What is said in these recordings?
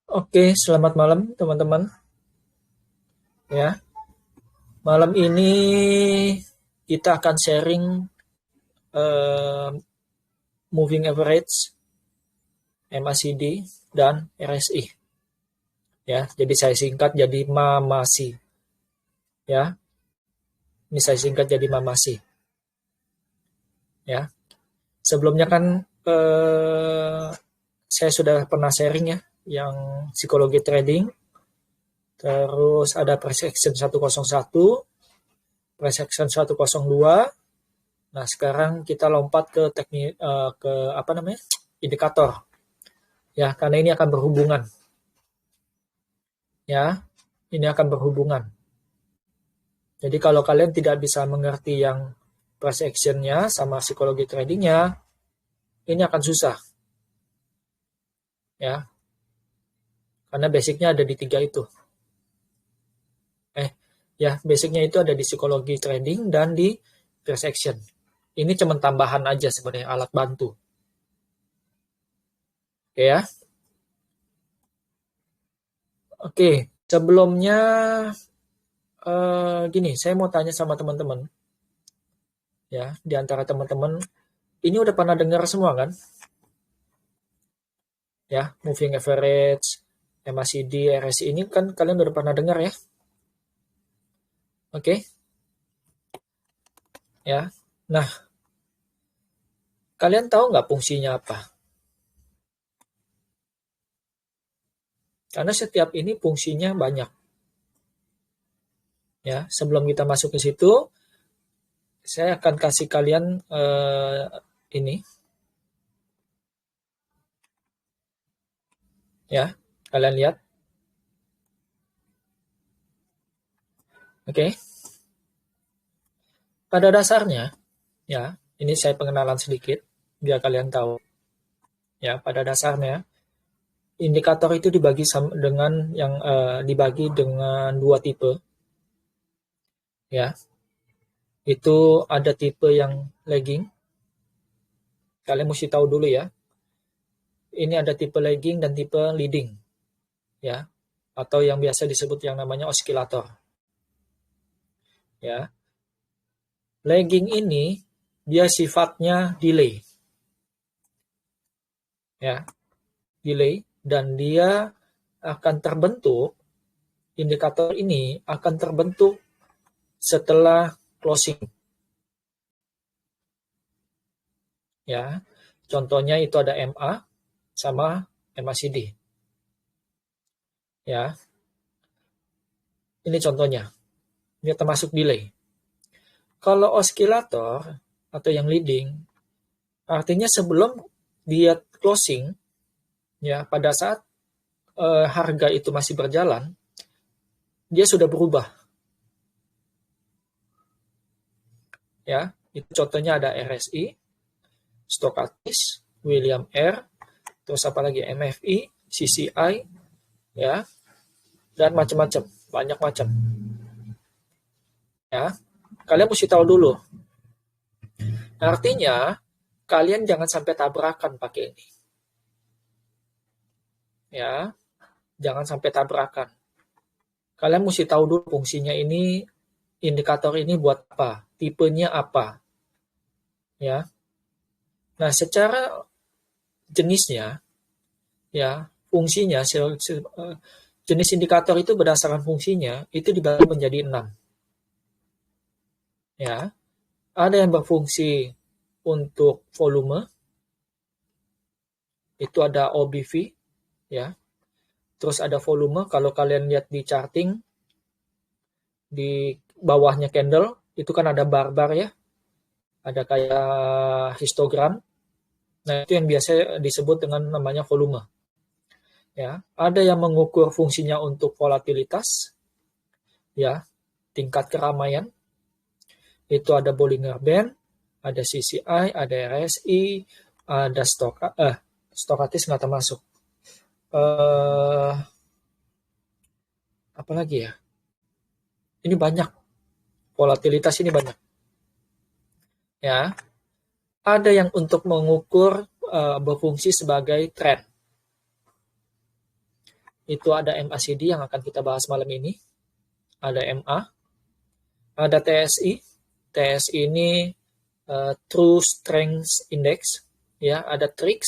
Oke, selamat malam teman-teman. Ya, malam ini kita akan sharing eh, moving average, MACD, dan RSI. Ya, jadi saya singkat jadi MAMASI. Ya, ini saya singkat jadi MAMASI. Ya, sebelumnya kan saya sudah pernah sharing ya, yang psikologi trading. Terus ada price action 101, price action 102. Nah, sekarang kita lompat ke teknik ke apa namanya? Indikator. Ya, karena ini akan berhubungan. Ya, ini akan berhubungan. Jadi kalau kalian tidak bisa mengerti yang price action-nya sama psikologi trading-nya, ini akan susah. Ya, karena basicnya ada di tiga itu. Ya, basicnya itu ada di psikologi trading dan di price action. Ini cuma tambahan aja sebenarnya, alat bantu. Oke ya. Oke, sebelumnya gini, saya mau tanya sama teman-teman. Ya, di antara teman-teman, ini udah pernah dengar semua kan? Ya, moving average, MACD, RSI ini kan kalian udah pernah dengar ya? Oke, ya. Nah, kalian tahu nggak fungsinya apa? Karena setiap ini fungsinya banyak. Ya, sebelum kita masuk ke situ, saya akan kasih kalian ini, ya. Kalian lihat, oke? Pada dasarnya, ya, ini saya pengenalan sedikit biar kalian tahu. Ya, pada dasarnya indikator itu dibagi dengan yang dibagi dengan dua tipe. Ya, itu ada tipe yang lagging. Kalian mesti tahu dulu ya. Ini ada tipe lagging dan tipe leading. Ya, atau yang biasa disebut yang namanya osilator. Ya, lagging ini dia sifatnya delay. Ya, delay dan dia akan terbentuk, indikator ini akan terbentuk setelah closing. Ya, contohnya itu ada MA sama MACD. Ya, ini contohnya. Ini termasuk delay. Kalau osilator atau yang leading, artinya sebelum dia closing, ya pada saat harga itu masih berjalan, dia sudah berubah. Ya, itu contohnya ada RSI, Stochastic, William R, terus apa lagi MFI, CCI, ya, dan macam-macam, banyak macam. Ya, kalian mesti tahu dulu. Artinya, kalian jangan sampai tabrakan pakai ini. Ya, jangan sampai tabrakan. Kalian mesti tahu dulu fungsinya ini, indikator ini buat apa, tipenya apa. Ya. Nah, secara jenisnya, ya, fungsinya, jenis indikator itu berdasarkan fungsinya, itu dibagi menjadi 6. Ya, ada yang berfungsi untuk volume, itu ada OBV, ya. Terus ada volume, kalau kalian lihat di charting, di bawahnya candle, itu kan ada bar-bar ya, ada kayak histogram. Nah, itu yang biasa disebut dengan namanya volume. Ya, ada yang mengukur fungsinya untuk volatilitas, ya, tingkat keramaian. Itu ada Bollinger Band, ada CCI, ada RSI, ada Stochastic nggak termasuk. Apa lagi ya? Ini banyak, volatilitas ini banyak. Ya, ada yang untuk mengukur berfungsi sebagai trend. itu ada MACD yang akan kita bahas malam ini. Ada MA, ada TSI. TSI ini True Strength Index, ya, ada TRIX,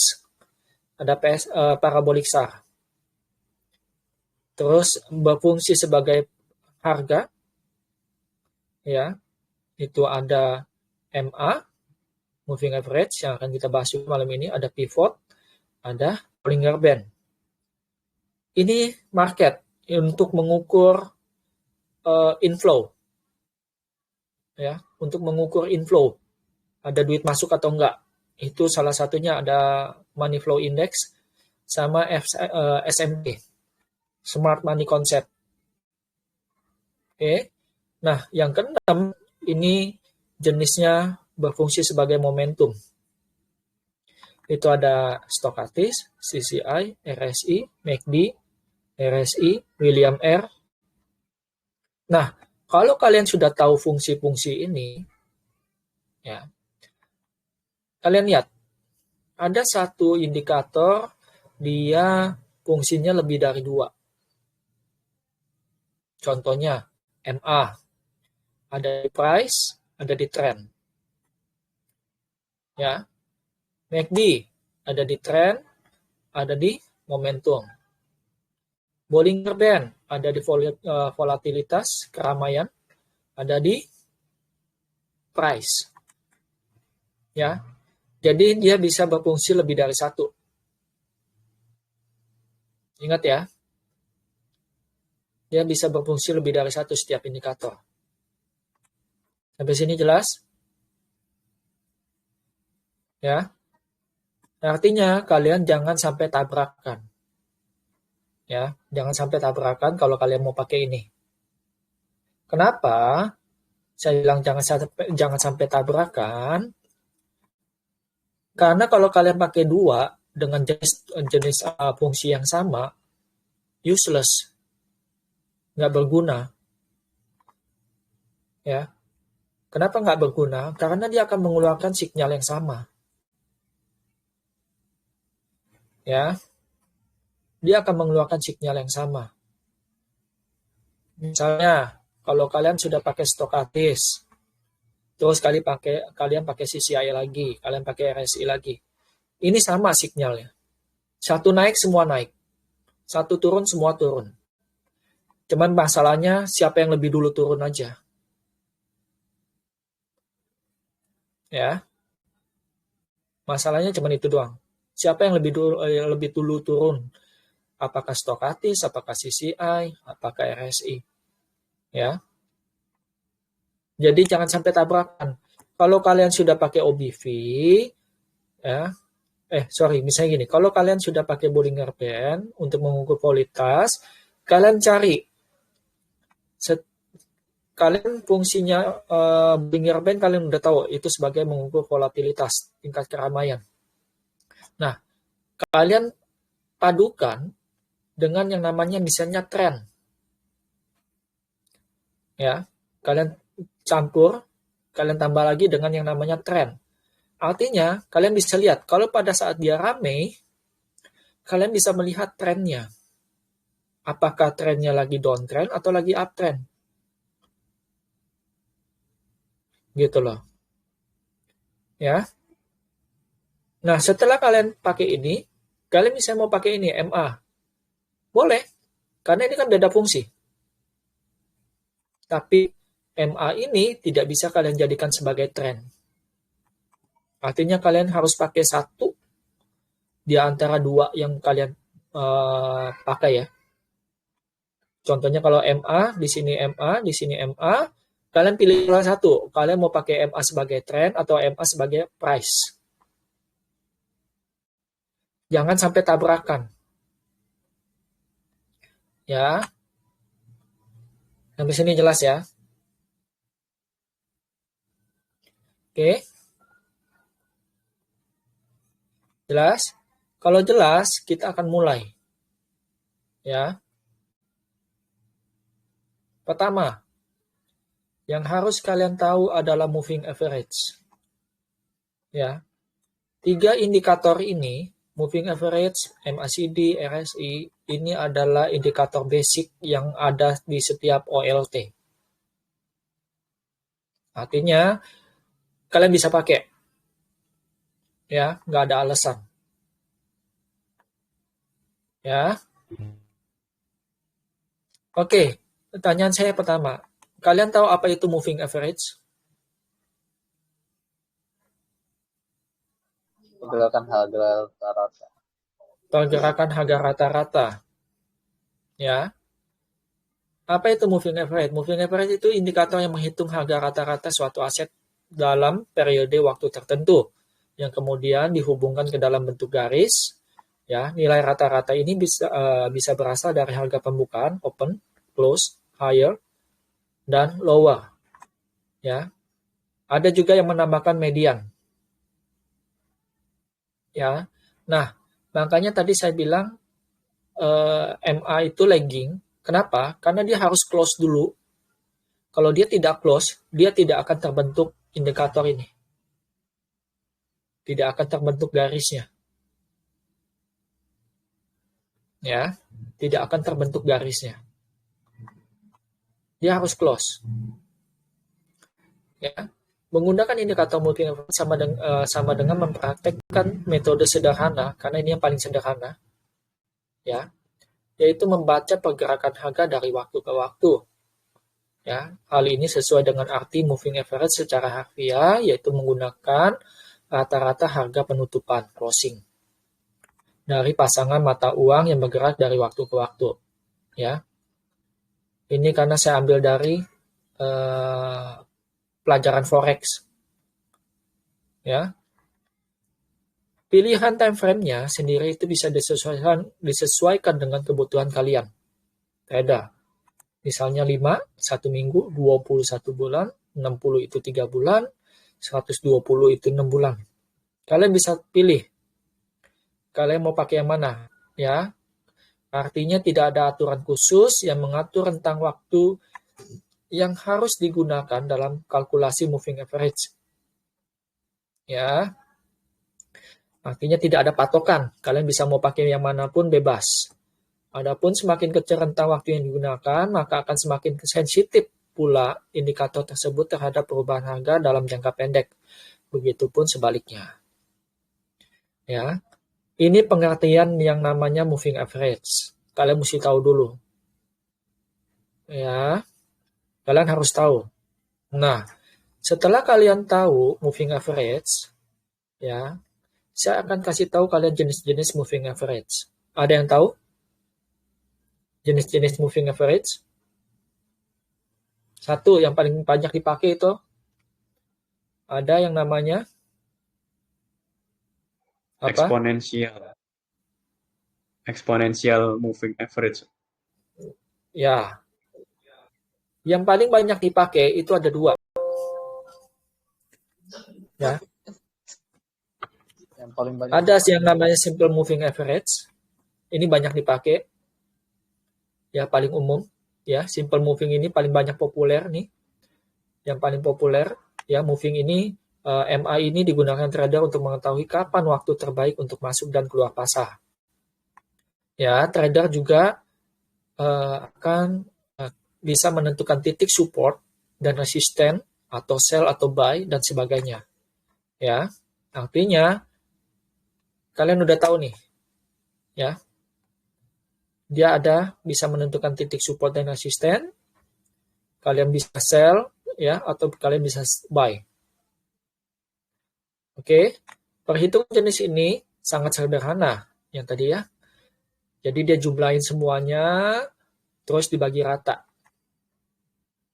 ada parabolic SAR. Terus berfungsi sebagai harga, ya, itu ada MA, moving average yang akan kita bahas malam ini, ada pivot, ada Bollinger Band. Ini market untuk mengukur inflow, ya, untuk mengukur inflow, ada duit masuk atau enggak. Itu salah satunya ada Money Flow Index sama SMP, Smart Money Concept. Oke. Nah, yang keenam ini jenisnya berfungsi sebagai momentum. Itu ada Stochastic, CCI, RSI, MACD, RSI, William R. Nah, kalau kalian sudah tahu fungsi-fungsi ini, ya, kalian lihat, ada satu indikator, dia fungsinya lebih dari 2. Contohnya, MA, ada di price, ada di trend. Ya, MACD, ada di trend, ada di momentum. Bollinger Band, ada di volatilitas, keramaian, ada di price. Ya, jadi dia bisa berfungsi lebih dari 1. Ingat ya, dia bisa berfungsi lebih dari 1 setiap indikator. Sampai sini jelas? Ya, artinya kalian jangan sampai tabrakan. Ya, jangan sampai tabrakan kalau kalian mau pakai ini. Kenapa? Saya bilang jangan sampai tabrakan. Karena kalau kalian pakai 2 dengan jenis fungsi yang sama, useless, nggak berguna. Ya, kenapa nggak berguna? Karena dia akan mengeluarkan sinyal yang sama. Ya, dia akan mengeluarkan sinyal yang sama. Misalnya, kalau kalian sudah pakai Stochastic, terus kalian pakai CCI lagi, kalian pakai RSI lagi. Ini sama sinyalnya. Satu naik, semua naik. Satu turun, semua turun. Cuman masalahnya siapa yang lebih dulu turun aja. Ya. Masalahnya cuma itu doang. Siapa yang lebih dulu turun? Apakah Stochastic, apakah CCI, apakah RSI? Ya. Jadi jangan sampai tabrakan. Kalau kalian sudah pakai OBV, ya, misalnya gini, kalau kalian sudah pakai Bollinger Band untuk mengukur kualitas, kalian cari, kalian fungsinya Bollinger Band kalian udah tahu, itu sebagai mengukur volatilitas, tingkat keramaian. Nah, kalian padukan dengan yang namanya misalnya trend. Ya, kalian campur, kalian tambah lagi dengan yang namanya trend. Artinya, kalian bisa lihat, kalau pada saat dia ramai, kalian bisa melihat trennya. Apakah trennya lagi downtrend atau lagi uptrend. Gitu loh. Ya. Nah, setelah kalian pakai ini, kalian bisa mau pakai ini, MA. Boleh, karena ini kan beda fungsi. Tapi MA ini tidak bisa kalian jadikan sebagai trend. Artinya kalian harus pakai satu di antara 2 yang kalian pakai ya. Contohnya kalau MA, di sini MA, di sini MA, kalian pilih salah satu. Kalian mau pakai MA sebagai trend atau MA sebagai price. Jangan sampai tabrakan. Ya. Sampai sini jelas ya. Oke. Jelas? Kalau jelas, kita akan mulai. Ya. Pertama, yang harus kalian tahu adalah moving average. Ya. 3 indikator ini Moving average, MACD, RSI, ini adalah indikator basic yang ada di setiap OLT. Artinya, kalian bisa pakai. Ya, nggak ada alasan. Ya. Oke, pertanyaan saya pertama. Kalian tahu apa itu moving average? Pergerakan harga rata-rata. Pergerakan harga rata-rata. Ya. Apa itu moving average? Moving average itu indikator yang menghitung harga rata-rata suatu aset dalam periode waktu tertentu yang kemudian dihubungkan ke dalam bentuk garis. Ya, nilai rata-rata ini bisa berasal dari harga pembukaan, open, close, higher, dan lower. Ya. Ada juga yang menambahkan median. Ya. Nah, makanya tadi saya bilang MA itu lagging. Kenapa? Karena dia harus close dulu. Kalau dia tidak close, dia tidak akan terbentuk indikator ini. Tidak akan terbentuk garisnya. Ya, tidak akan terbentuk garisnya. Dia harus close. Ya. Menggunakan indikator moving average sama dengan mempraktekkan metode sederhana, karena ini yang paling sederhana. Ya, yaitu membaca pergerakan harga dari waktu ke waktu. Ya, hal ini sesuai dengan arti moving average secara harfiah, yaitu menggunakan rata-rata harga penutupan closing dari pasangan mata uang yang bergerak dari waktu ke waktu. Ya, ini karena saya ambil dari pelajaran forex. Ya, pilihan time frame-nya sendiri itu bisa disesuaikan dengan kebutuhan kalian. Beda. Misalnya 5, 1 minggu, 21 bulan, 60 itu 3 bulan, 120 itu 6 bulan. Kalian bisa pilih. Kalian mau pakai yang mana? Ya. Artinya tidak ada aturan khusus yang mengatur rentang waktu yang harus digunakan dalam kalkulasi moving average. Ya. Artinya tidak ada patokan. Kalian bisa mau pakai yang manapun bebas. Adapun semakin kecil rentang waktu yang digunakan, maka akan semakin sensitif pula indikator tersebut terhadap perubahan harga dalam jangka pendek. Begitupun sebaliknya. Ya. Ini pengertian yang namanya moving average. Kalian mesti tahu dulu. Ya. Kalian harus tahu. Nah, setelah kalian tahu moving average, ya, saya akan kasih tahu kalian jenis-jenis moving average. Ada yang tahu? Jenis-jenis moving average? Satu, yang paling banyak dipakai itu ada yang namanya apa? Exponential moving average. Ya. Yang paling banyak dipakai itu ada dua. Ya. Yang paling banyak ada yang namanya simple moving average. Ini banyak dipakai. Ya, paling umum. Ya, simple moving ini paling banyak populer nih. Yang paling populer, ya, moving ini MA ini digunakan trader untuk mengetahui kapan waktu terbaik untuk masuk dan keluar pasar. Ya, trader juga akan bisa menentukan titik support dan resisten atau sell atau buy dan sebagainya. Ya, artinya kalian udah tahu nih, ya. Dia bisa menentukan titik support dan resisten. Kalian bisa sell, ya, atau kalian bisa buy. Oke, perhitungan jenis ini sangat sederhana, yang tadi ya. Jadi dia jumlahin semuanya, terus dibagi rata.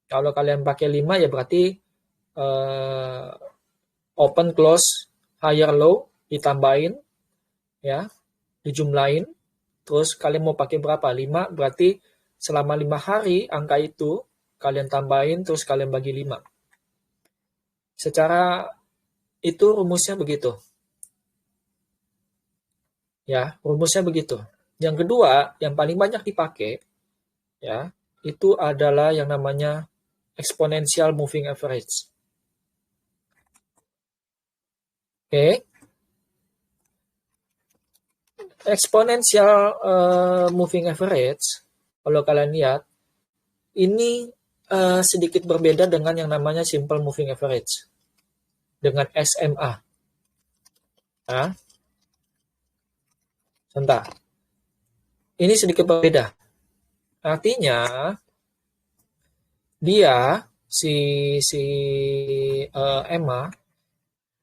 Kalau kalian pakai 5 ya berarti open, close, higher, low ditambahin, ya, dijumlahin. Terus kalian mau pakai berapa? 5 berarti selama 5 hari angka itu kalian tambahin terus kalian bagi 5. Secara itu rumusnya begitu. Ya, rumusnya begitu. Yang kedua, yang paling banyak dipakai, ya, itu adalah yang namanya exponential moving average. Oke. Exponential moving average, kalau kalian lihat, ini sedikit berbeda dengan yang namanya simple moving average dengan SMA. Nah, sebentar. Ini sedikit berbeda. Artinya dia Emma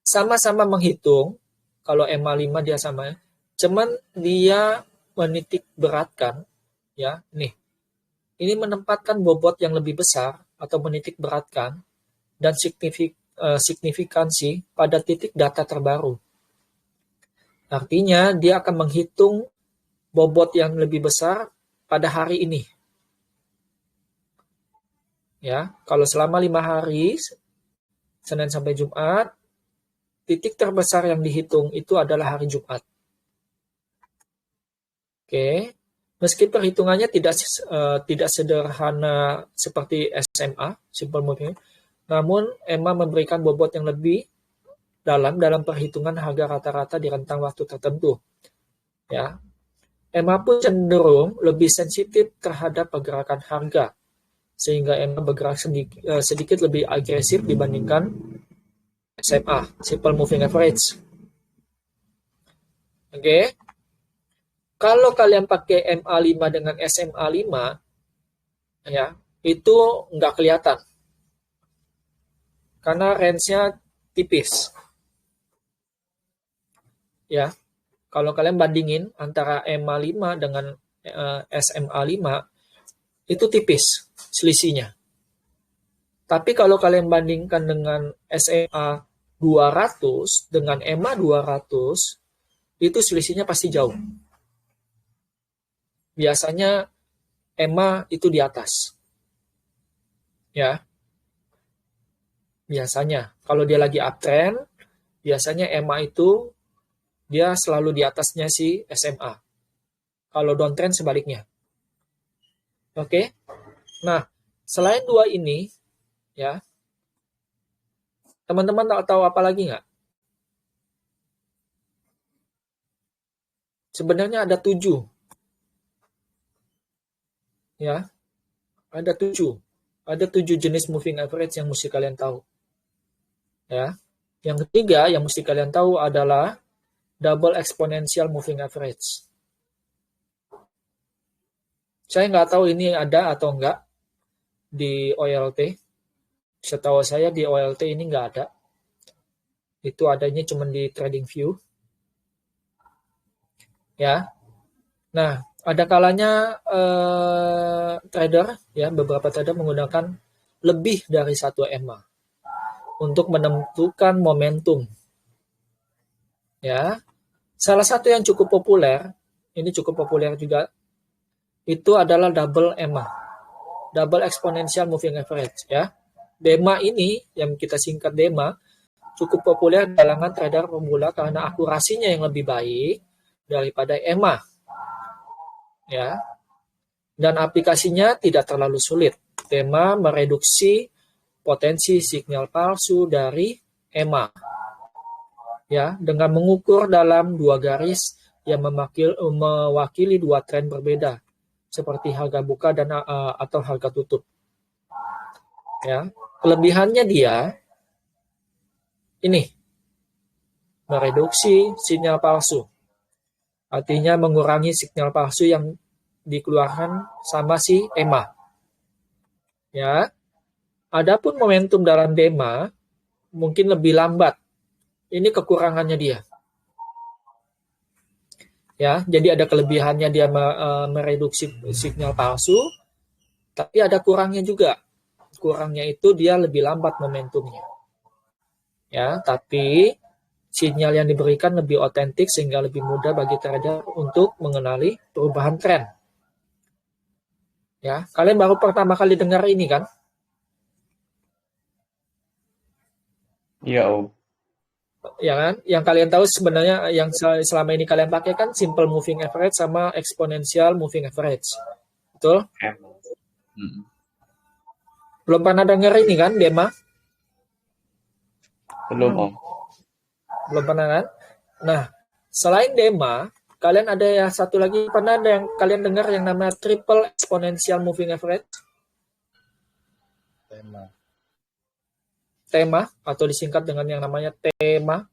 sama-sama menghitung, kalau EMA 5 dia sama, cuman dia menitik beratkan, ya, nih. Ini menempatkan bobot yang lebih besar atau menitik beratkan dan signifikansi pada titik data terbaru. Artinya dia akan menghitung bobot yang lebih besar pada hari ini. Ya, kalau selama 5 hari, Senin sampai Jumat, titik terbesar yang dihitung itu adalah hari Jumat. Oke, meski perhitungannya tidak sederhana seperti SMA, simple moving, namun EMA memberikan bobot yang lebih dalam perhitungan harga rata-rata di rentang waktu tertentu. Ya, EMA pun cenderung lebih sensitif terhadap pergerakan harga, sehingga EMA bergerak sedikit lebih agresif dibandingkan SMA, simple moving average. Oke. Kalau kalian pakai MA5 dengan SMA5, ya, itu nggak kelihatan. Karena range-nya tipis. Ya. Kalau kalian bandingin antara MA5 dengan SMA5, itu tipis selisihnya. Tapi kalau kalian bandingkan dengan SMA 200 dengan EMA 200, itu selisihnya pasti jauh. Biasanya EMA itu di atas. Ya. Biasanya. Kalau dia lagi uptrend, biasanya EMA itu dia selalu di atasnya si SMA. Kalau downtrend sebaliknya. Oke. Nah, selain dua ini, ya, teman-teman tahu apa lagi nggak? Sebenarnya ada 7. Ya, ada 7. Ada 7 jenis moving average yang mesti kalian tahu. Ya. Yang ketiga yang mesti kalian tahu adalah double exponential moving average. Saya nggak tahu ini ada atau enggak di OLT. Setahu saya di OLT ini nggak ada. Itu adanya cuma di TradingView. Ya. Nah, ada kalanya trader, ya, beberapa trader menggunakan lebih dari satu EMA untuk menentukan momentum. Ya, salah satu yang cukup populer, ini cukup populer juga, itu adalah double EMA, double exponential moving average. Ya, DEMA ini yang kita singkat DEMA cukup populer di kalangan trader pemula karena akurasinya yang lebih baik daripada EMA. Ya, dan aplikasinya tidak terlalu sulit. DEMA mereduksi potensi sinyal palsu dari EMA, ya, dengan mengukur dalam 2 garis yang mewakili 2 tren berbeda, seperti harga buka dan atau harga tutup. Ya, kelebihannya dia ini mereduksi sinyal palsu. Artinya mengurangi sinyal palsu yang dikeluarkan sama si EMA. Ya. Adapun momentum dalam DEMA mungkin lebih lambat. Ini kekurangannya dia. Ya, jadi ada kelebihannya dia mereduksi sinyal palsu, tapi ada kurangnya juga. Kurangnya itu dia lebih lambat momentumnya. Ya, tapi sinyal yang diberikan lebih otentik sehingga lebih mudah bagi trader untuk mengenali perubahan tren. Ya, kalian baru pertama kali dengar ini kan? Iya, Om. Ya kan? Yang kalian tahu sebenarnya yang selama ini kalian pakai kan simple moving average sama exponential moving average. Betul? Belum pernah dengar ini kan, DEMA? Belum, Om. Belum pernah kan? Nah, selain DEMA, Kalian ada ya satu lagi, pernah ada yang kalian dengar yang namanya triple exponential moving average? Tema atau disingkat dengan yang namanya tema.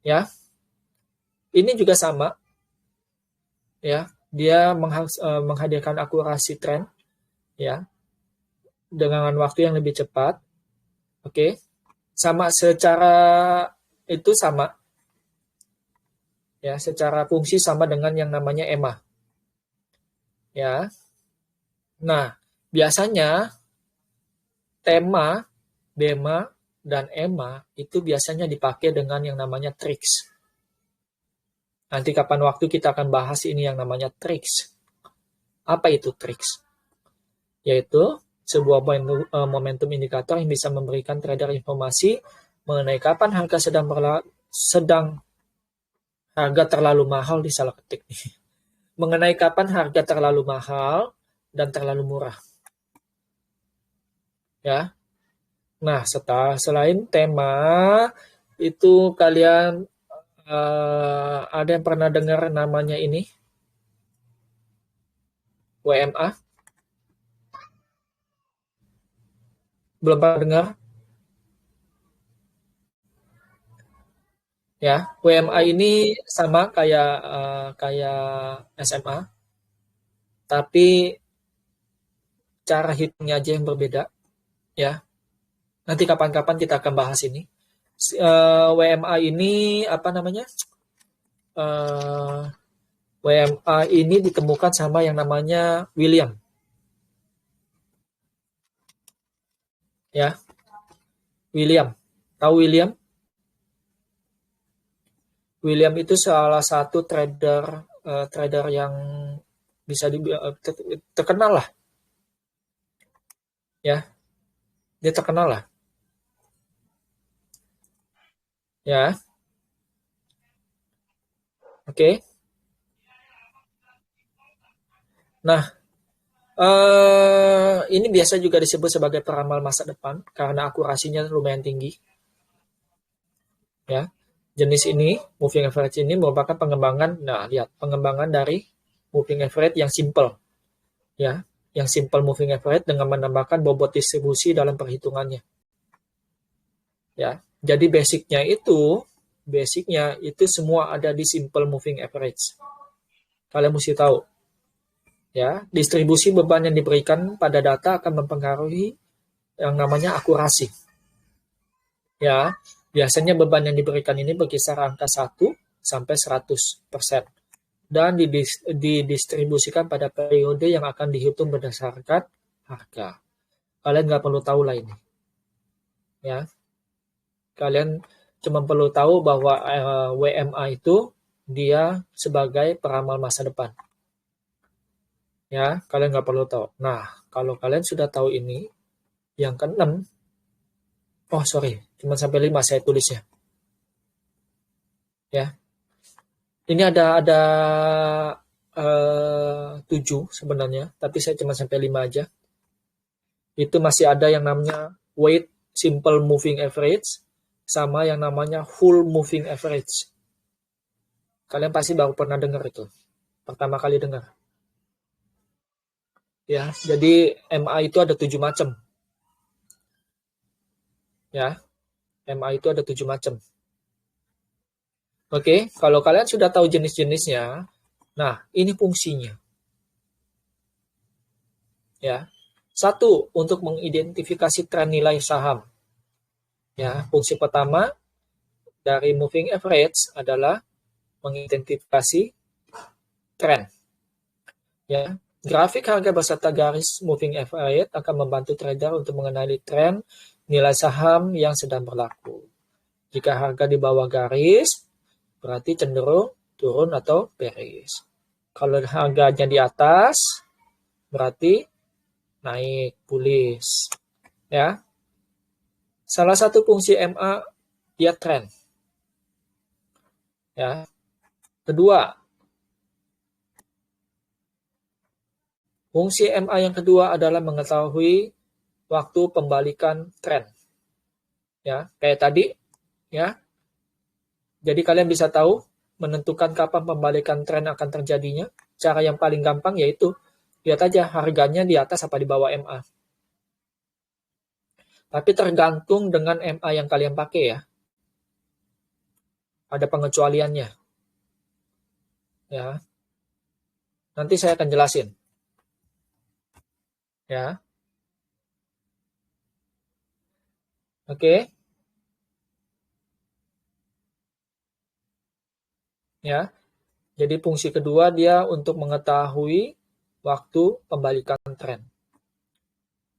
Ya. Ini juga sama. Ya, dia menghadirkan akurasi tren ya dengan waktu yang lebih cepat. Oke. Sama secara itu sama. Ya, secara fungsi sama dengan yang namanya EMA. Ya. Nah, biasanya tema, BEMA, dan EMA itu biasanya dipakai dengan yang namanya TRIX. Nanti kapan waktu kita akan bahas ini yang namanya TRIX. Apa itu TRIX? Yaitu sebuah momentum indikator yang bisa memberikan trader informasi mengenai kapan harga sedang harga terlalu mahal, disalah ketik nih. Mengenai kapan harga terlalu mahal dan terlalu murah. Ya. Nah, selain tema itu kalian ada yang pernah dengar namanya ini? WMA? Belum pernah dengar? Ya, WMA ini sama kayak SMA, tapi cara hitungnya aja yang berbeda. Ya, nanti kapan-kapan kita akan bahas ini. WMA ini apa namanya? WMA ini ditemukan sama yang namanya William. Ya, William. Tahu William? William itu salah satu trader yang bisa terkenal lah. Ya, dia terkenal lah. Ya, oke. Nah, ini biasa juga disebut sebagai peramal masa depan karena akurasinya lumayan tinggi. Ya, jenis ini, moving average ini merupakan pengembangan. Nah, lihat pengembangan dari moving average yang simple. Ya, yang simple moving average dengan menambahkan bobot distribusi dalam perhitungannya. Ya, jadi basicnya itu semua ada di simple moving average. Kalian mesti tahu. Ya, distribusi beban yang diberikan pada data akan mempengaruhi yang namanya akurasi. Ya, biasanya beban yang diberikan ini berkisar angka 1 sampai 100% dan didistribusikan pada periode yang akan dihitung berdasarkan harga. Kalian nggak perlu tahu lah ini. Ya. Kalian cuma perlu tahu bahwa WMA itu dia sebagai peramal masa depan. Ya, kalian nggak perlu tahu. Nah, kalau kalian sudah tahu ini, yang keenam, oh sorry, cuma sampai 5 saya tulisnya. Ya, ini ada 7 sebenarnya, tapi saya cuma sampai 5 aja. Itu masih ada yang namanya weight simple moving average, sama yang namanya full moving average. Kalian pasti baru pernah dengar itu. Pertama kali dengar. Ya, jadi MA itu ada 7 macam. Ya, MA itu ada 7 macam. Oke, kalau kalian sudah tahu jenis-jenisnya, nah ini fungsinya. Ya, satu, untuk mengidentifikasi tren nilai saham. Ya, fungsi pertama dari moving average adalah mengidentifikasi tren. Ya, grafik harga beserta garis moving average akan membantu trader untuk mengenali tren nilai saham yang sedang berlaku. Jika harga di bawah garis, berarti cenderung turun atau bearish. Kalau harganya di atas, berarti naik bullish. Ya. Salah satu fungsi MA dia tren. Ya. Kedua, fungsi MA yang kedua adalah mengetahui waktu pembalikan tren. Ya, kayak tadi, ya. Jadi kalian bisa tahu menentukan kapan pembalikan tren akan terjadinya. Cara yang paling gampang yaitu lihat aja harganya di atas apa di bawah MA. Tapi tergantung dengan MA yang kalian pakai ya. Ada pengecualiannya. Ya. Nanti saya akan jelasin. Ya. Oke. Ya. Jadi fungsi kedua dia untuk mengetahui waktu pembalikan tren.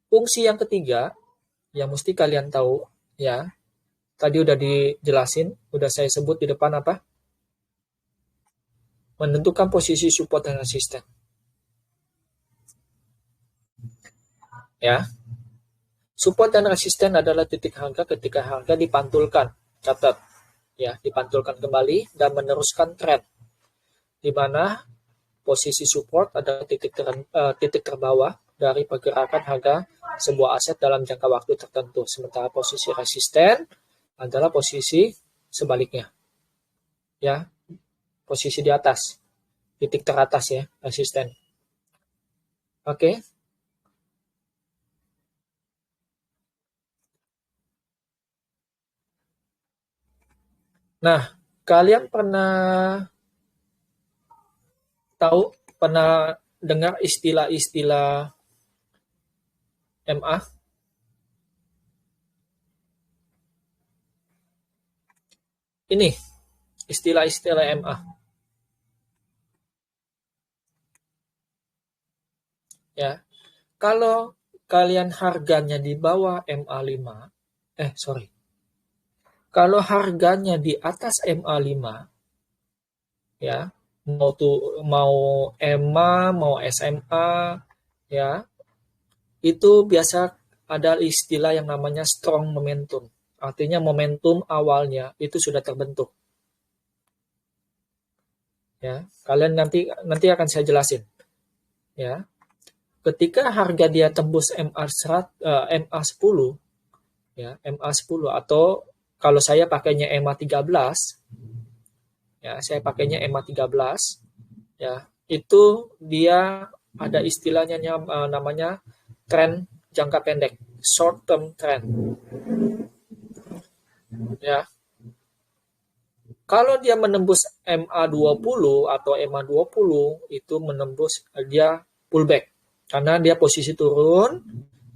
Fungsi yang ketiga yang mesti kalian tahu ya. Tadi udah dijelasin, udah saya sebut di depan apa? Menentukan posisi support dan resisten. Ya. Support dan resisten adalah titik harga ketika harga dipantulkan. Catat. Ya, dipantulkan kembali dan meneruskan tren. Di mana posisi support adalah titik terbawah dari pergerakan harga sebuah aset dalam jangka waktu tertentu. Sementara posisi resisten adalah posisi sebaliknya. Ya, posisi di atas. Titik teratas ya, resisten. Oke. Nah, kalian pernah dengar istilah-istilah MA? Ini istilah-istilah MA. Ya. Kalau kalian harganya di bawah MA5, kalau harganya di atas MA5, ya, mau EMA, mau SMA, ya, itu biasa ada istilah yang namanya strong momentum. Artinya momentum awalnya itu sudah terbentuk. Ya, kalian nanti akan saya jelasin. Ya, ketika harga dia tembus MA10, ya, MA10 atau kalau saya pakainya MA13, ya, saya pakainya MA13, ya, itu dia ada istilahnya namanya tren jangka pendek, short term trend. Ya. Kalau dia menembus MA20 atau MA20 itu menembus dia pullback karena dia posisi turun,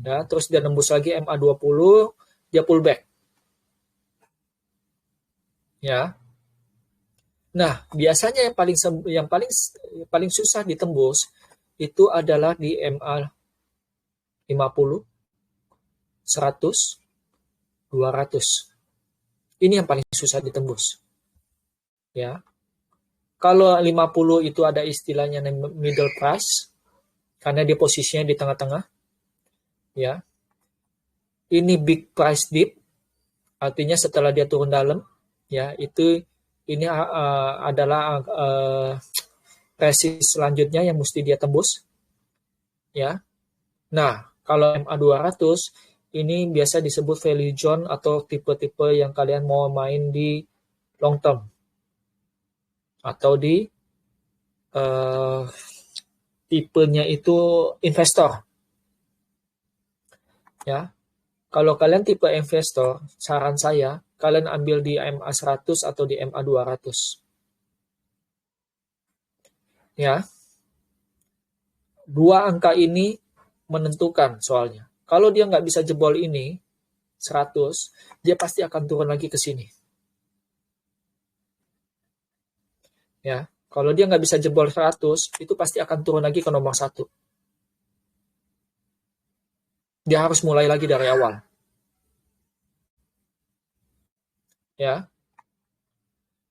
ya, terus dia nembus lagi MA20, dia pullback. Ya. Nah, biasanya yang paling susah ditembus itu adalah di MA50, 100, 200. Ini yang paling susah ditembus. Ya. Kalau 50 itu ada istilahnya middle price karena dia posisinya di tengah-tengah. Ya. Ini big price dip artinya setelah dia turun dalam, ya, ini adalah resist selanjutnya yang mesti dia tembus. Ya. Nah, kalau MA200 ini biasa disebut value zone atau tipe-tipe yang kalian mau main di long term atau di tipenya itu investor. Ya. Kalau kalian tipe investor, saran saya kalian ambil di MA100 atau di MA200. Ya. Dua angka ini menentukan soalnya. Kalau dia nggak bisa jebol ini, 100, dia pasti akan turun lagi ke sini. Ya, kalau dia nggak bisa jebol 100, itu pasti akan turun lagi ke nomor 1. Dia harus mulai lagi dari awal. Ya.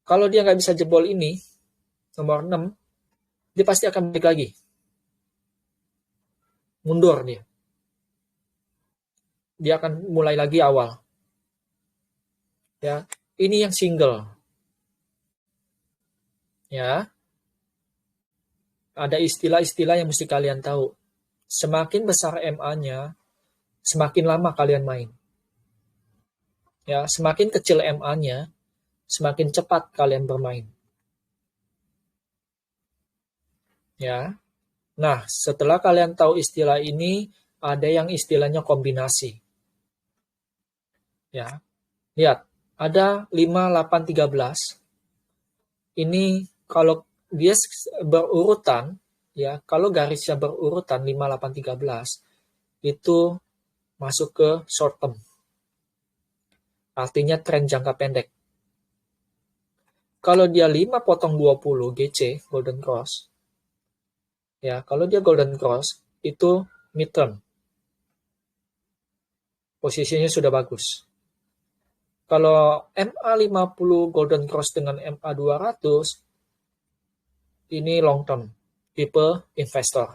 Kalau dia nggak bisa jebol ini, nomor 6, dia pasti akan balik lagi. Mundur dia. Dia akan mulai lagi awal. Ya, ini yang single. Ya. Ada istilah-istilah yang mesti kalian tahu. Semakin besar MA-nya, semakin lama kalian main. Ya, semakin kecil MA-nya, semakin cepat kalian bermain. Ya. Nah, setelah kalian tahu istilah ini, ada yang istilahnya kombinasi. Ya. Lihat, ada 5, 8, 13. Ini kalau dia berurutan, ya, kalau garisnya berurutan 5, 8, 13, itu masuk ke short term. Artinya tren jangka pendek. Kalau dia 5 potong 20 GC, Golden Cross, ya, kalau dia Golden Cross, itu mid term. Posisinya sudah bagus. Kalau MA50 Golden Cross dengan MA200, ini long term, tipe investor.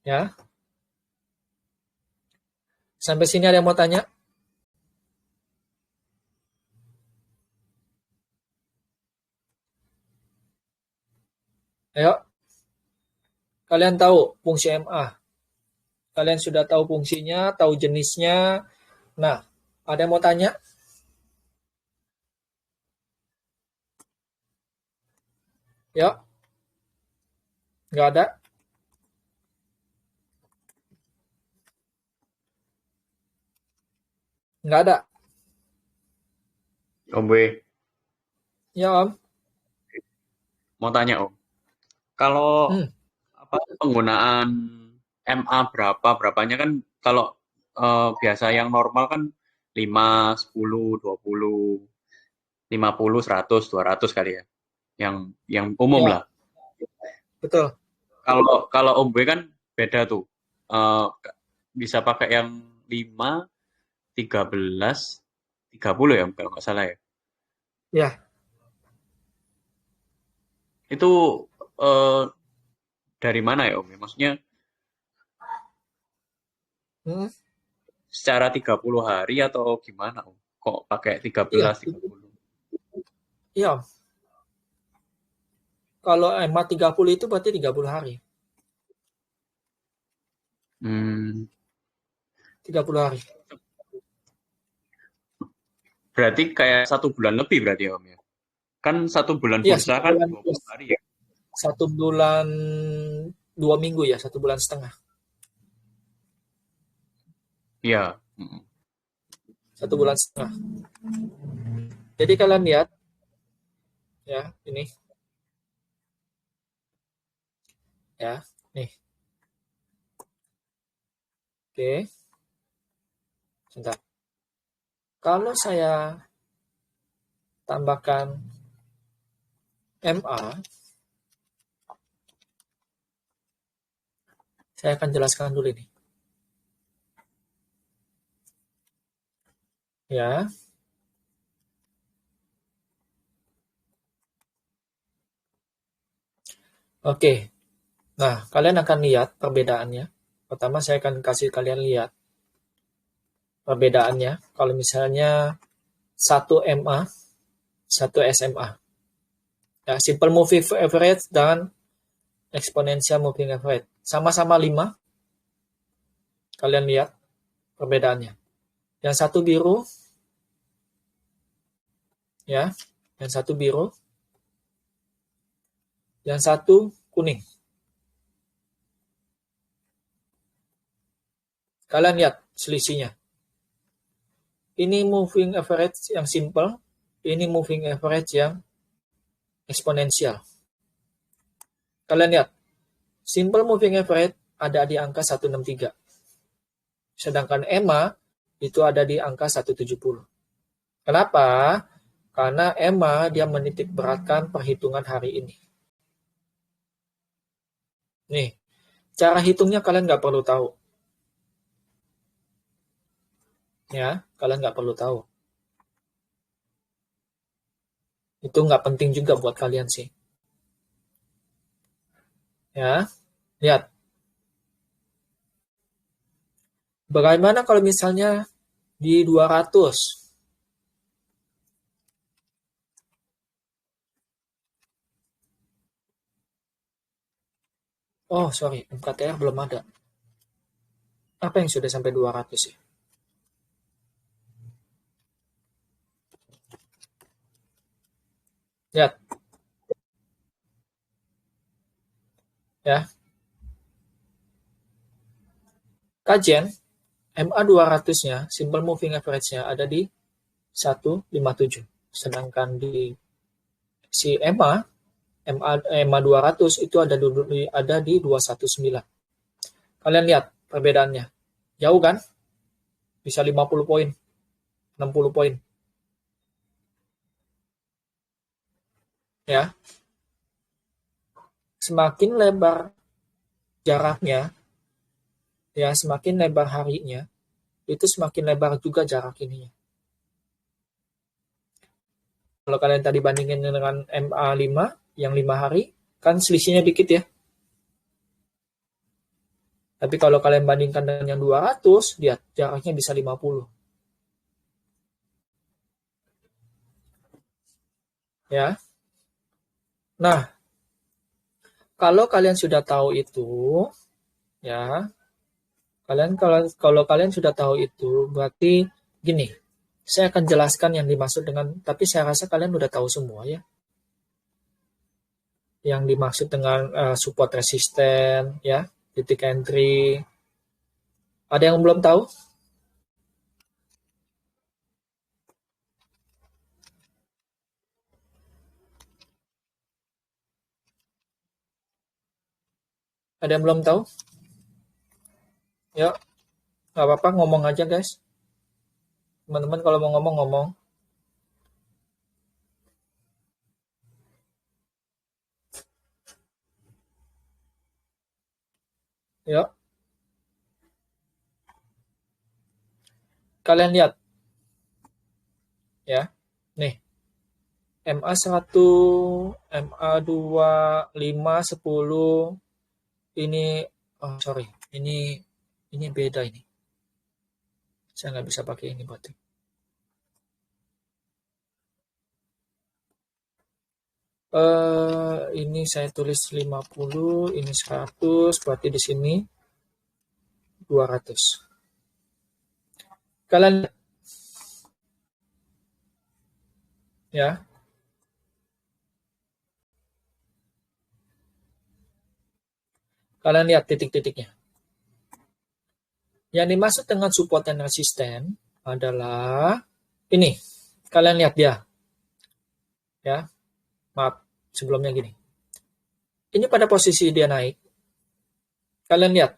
Ya. Sampai sini ada yang mau tanya? Ayo. Kalian tahu fungsi MA. Kalian sudah tahu fungsinya, tahu jenisnya. Nah, ada yang mau tanya? Yuk. Nggak ada? Nggak ada? Om B, Ya, Om. mau tanya Om. Kalau Hmm, apa penggunaan MA berapanya kan kalau biasa yang normal kan 5, 10, 20, 50, 100, 200 kali ya. Yang umum ya, lah. betul. Kalau kalau Om B kan beda tuh. Eh, bisa pakai yang 5, 13, 30 ya kalau nggak salah ya. Ya. Itu eh, dari mana ya Om? Ya? Maksudnya Hmm, secara 30 hari atau gimana Om? Kok pakai iya, 13, 30? iya, Om. Kalau MA 30 itu berarti 30 hari. Hmm, 30 hari. berarti kayak 1 bulan lebih berarti ya Om ya? Kan 1 bulan Iya, bursa kan 20 hari ya? 1 bulan 2 minggu ya, 1 bulan setengah. Iya. Mm. 1 bulan setengah. Jadi kalian lihat, ya, ini, ya, nih. Oke, sebentar. Kalau saya tambahkan MA, saya akan jelaskan dulu ini. Ya, oke. Nah, kalian akan lihat perbedaannya. Pertama, saya akan kasih kalian lihat perbedaannya. Kalau misalnya satu MA, satu SMA. Ya, simple moving average dan exponential moving average. Sama-sama 5. Kalian lihat perbedaannya. Yang satu biru, ya. Yang satu biru, yang satu kuning. Kalian lihat selisihnya. Ini moving average yang simple, ini moving average yang eksponensial. Kalian lihat, simple moving average ada di angka 163. Sedangkan EMA itu ada di angka 170. Kenapa? Karena EMA dia menitik beratkan perhitungan hari ini. Nih, cara hitungnya kalian nggak perlu tahu. Ya, kalian nggak perlu tahu. Itu nggak penting juga buat kalian sih. Ya, lihat. Bagaimana kalau misalnya di 200? Oh, sorry, MKTR belum ada. Apa yang sudah sampai 200 ya? Lihat. Ya. Kajian MA 200-nya, simple moving average-nya ada di 157. Sedangkan di si MA 200 itu ada di 219. Kalian lihat perbedaannya. Jauh kan? Bisa 50 poin, 60 poin. Ya. Semakin lebar jaraknya, ya semakin lebar harinya, itu semakin lebar juga jarak ininya. Kalau kalian tadi bandingin dengan MA5 yang 5 hari, kan selisihnya dikit ya. Tapi kalau kalian bandingkan dengan yang 200, lihat jaraknya bisa 50. Ya. Nah, kalau kalian sudah tahu itu, ya, kalau kalian sudah tahu itu, berarti gini, saya akan jelaskan yang dimaksud dengan, tapi saya rasa kalian udah tahu semua ya. Yang dimaksud dengan support resisten, ya, titik entry. Ada yang belum tahu? Ada yang belum tahu? Ya, nggak apa-apa, ngomong aja guys. Teman-teman kalau mau ngomong. Ya, kalian lihat. Ya, nih. MA1, MA2, 5, 10. Ini, oh sorry, ini beda ini. Saya nggak bisa pakai ini berarti. Ini saya tulis 50, ini 100, berarti di sini 200. Kalian ya, kalian lihat titik-titiknya. Yang dimaksud dengan support dan resisten adalah ini. Kalian lihat dia. Ya. Maaf, sebelumnya gini. Ini pada posisi dia naik. Kalian lihat.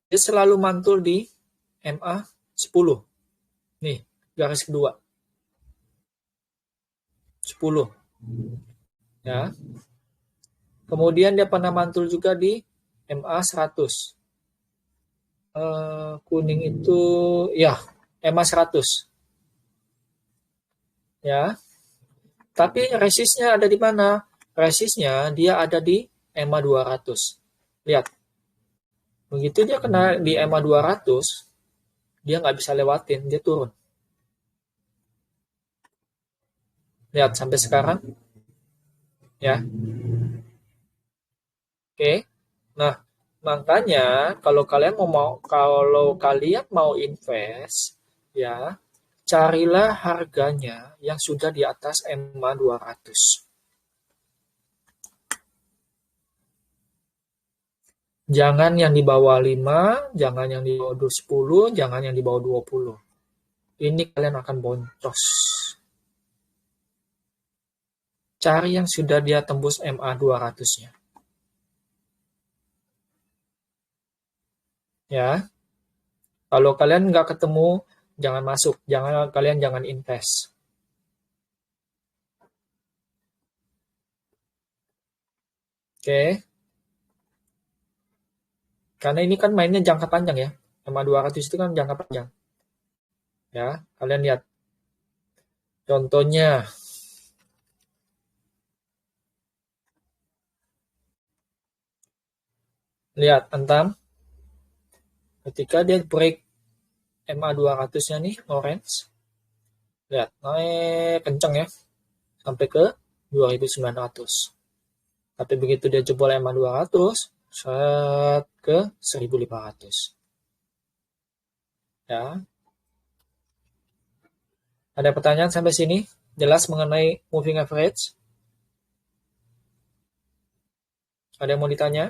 Dia selalu mantul di MA 10. Nih, garis kedua. 10. Ya. Kemudian dia pernah mantul juga di MA 100. Kuning itu ya MA 100. Ya. Tapi resistnya ada di mana? Resistnya dia ada di MA 200. Lihat. Begitu dia kena di MA 200, dia nggak bisa lewatin, dia turun. Lihat sampai sekarang. Ya. Oke. Nah, makanya kalau kalian mau invest, ya, carilah harganya yang sudah di atas MA 200. Jangan yang di bawah 5, jangan yang di bawah 10, jangan yang di bawah 20. Ini kalian akan boncos. Cari yang sudah dia tembus MA 200-nya. Ya. Kalau kalian nggak ketemu, jangan masuk. Kalian jangan invest. Oke. Karena ini kan mainnya jangka panjang ya. MA 200 itu kan jangka panjang. Ya, kalian lihat. Contohnya. Lihat, Antam. Ketika dia break MA 200-nya nih, orange. Lihat, naik kenceng ya. Sampai ke 2.900. Tapi begitu dia jebol MA 200, set ke 1.500. Ya. Ada pertanyaan sampai sini? Jelas mengenai moving average? Ada yang mau ditanya?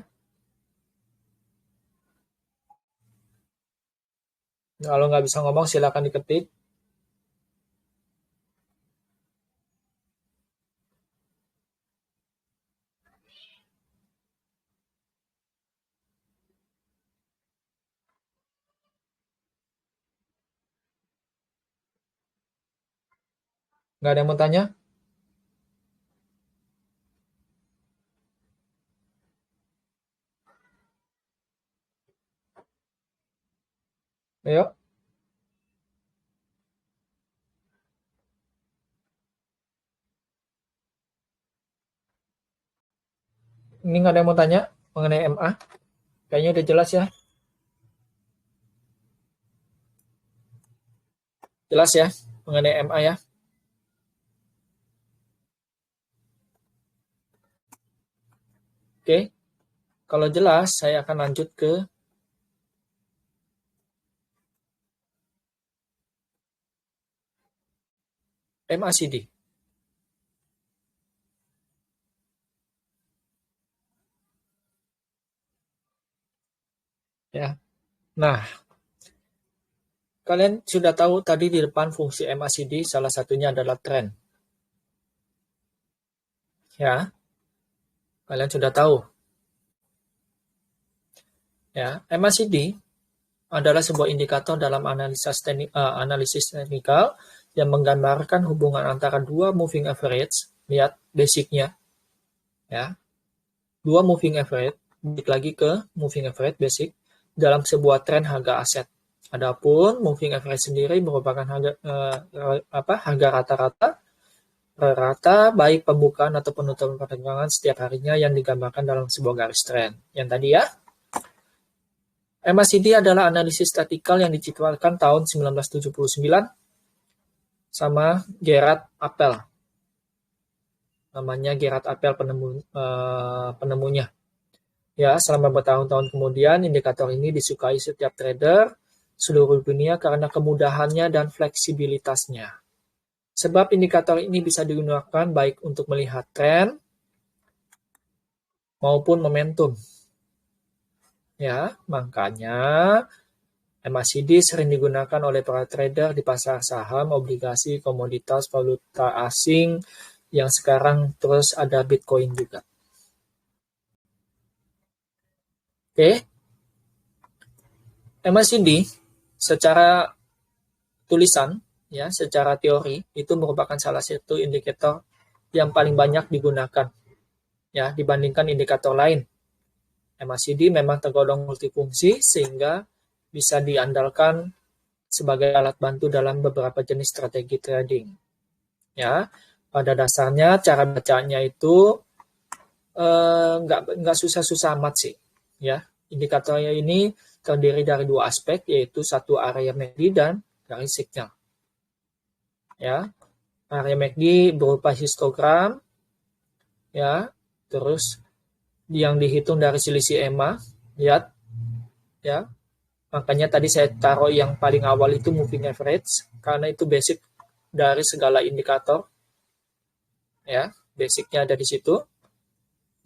Kalau nggak bisa ngomong, silakan diketik. Nggak ada yang mau tanya? Ayo. Ini nggak ada yang mau tanya mengenai MA? Kayaknya udah jelas ya. Jelas ya mengenai MA ya. Oke. Kalau jelas, saya akan lanjut ke MACD. Ya. Nah, kalian sudah tahu tadi di depan fungsi MACD salah satunya adalah trend. Ya, kalian sudah tahu. Ya, MACD adalah sebuah indikator dalam analisis teknikal yang menggambarkan hubungan antara dua moving average. Lihat basicnya. Ya, dua moving average, balik lagi ke moving average basic dalam sebuah tren harga aset. Adapun moving average sendiri merupakan harga rata-rata baik pembukaan atau penutupan perdagangan setiap harinya yang digambarkan dalam sebuah garis tren. Yang tadi ya, MACD adalah analisis statikal yang diciptakan tahun 1979 sama Gerard Appel. Namanya Gerard Appel penemunya. Ya, selama bertahun-tahun kemudian, indikator ini disukai setiap trader seluruh dunia karena kemudahannya dan fleksibilitasnya. Sebab indikator ini bisa digunakan baik untuk melihat tren maupun momentum. Ya, makanya MACD sering digunakan oleh para trader di pasar saham, obligasi, komoditas, valuta asing, yang sekarang terus ada Bitcoin juga. Oke. MACD secara tulisan, ya, secara teori itu merupakan salah satu indikator yang paling banyak digunakan, ya, dibandingkan indikator lain. MACD memang tergolong multifungsi sehingga bisa diandalkan sebagai alat bantu dalam beberapa jenis strategi trading. Ya, pada dasarnya cara bacanya itu nggak susah-susah amat sih. Ya, indikatornya ini terdiri dari dua aspek, yaitu satu area MACD dan garis signal. Ya, area MACD berupa histogram, ya, terus yang dihitung dari selisih EMA, lihat, ya. Makanya tadi saya taruh yang paling awal itu moving average, karena itu basic dari segala indikator, ya, basicnya ada di situ.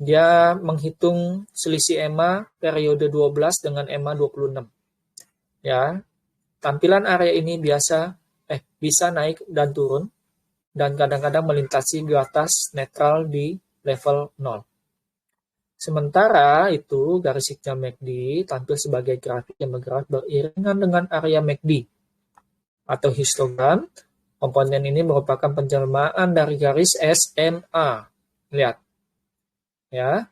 Dia menghitung selisih EMA periode 12 dengan EMA 26. Ya, tampilan area ini bisa naik dan turun, dan kadang-kadang melintasi di atas netral di level 0. Sementara itu, garis signal MACD tampil sebagai grafik yang bergerak beriringan dengan area MACD atau histogram. Komponen ini merupakan penjelmaan dari garis SMA. Lihat. Ya.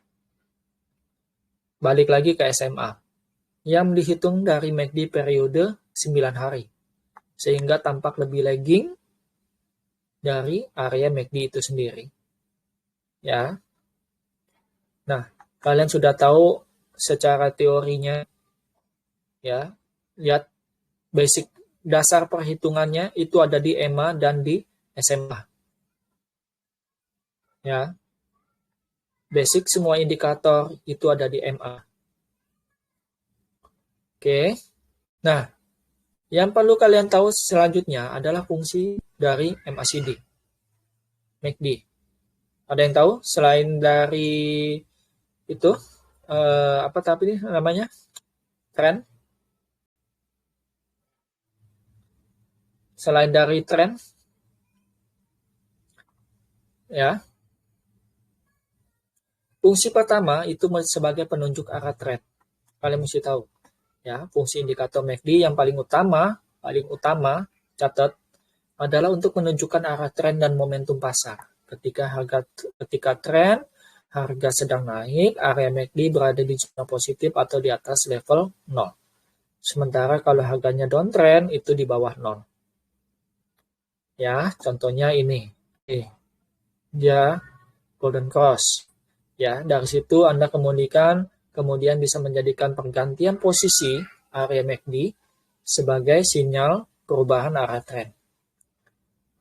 Balik lagi ke SMA. Yang dihitung dari MACD periode 9 hari. Sehingga tampak lebih lagging dari area MACD itu sendiri. Ya. Nah, kalian sudah tahu secara teorinya, ya, lihat basic dasar perhitungannya itu ada di EMA dan di SMA. Ya, basic semua indikator itu ada di MA. Oke, nah, yang perlu kalian tahu selanjutnya adalah fungsi dari MACD. Ada yang tahu selain dari itu apa tapi ini namanya tren. Selain dari tren, ya, fungsi pertama itu sebagai penunjuk arah tren. Kalian mesti tahu, ya, fungsi indikator MACD yang paling utama catat adalah untuk menunjukkan arah tren dan momentum pasar. Ketika tren harga sedang naik, area MACD berada di zona positif atau di atas level 0. Sementara kalau harganya downtrend itu di bawah 0. Ya, contohnya ini. Dia golden cross. Ya, dari situ Anda kemudian bisa menjadikan pergantian posisi area MACD sebagai sinyal perubahan arah tren.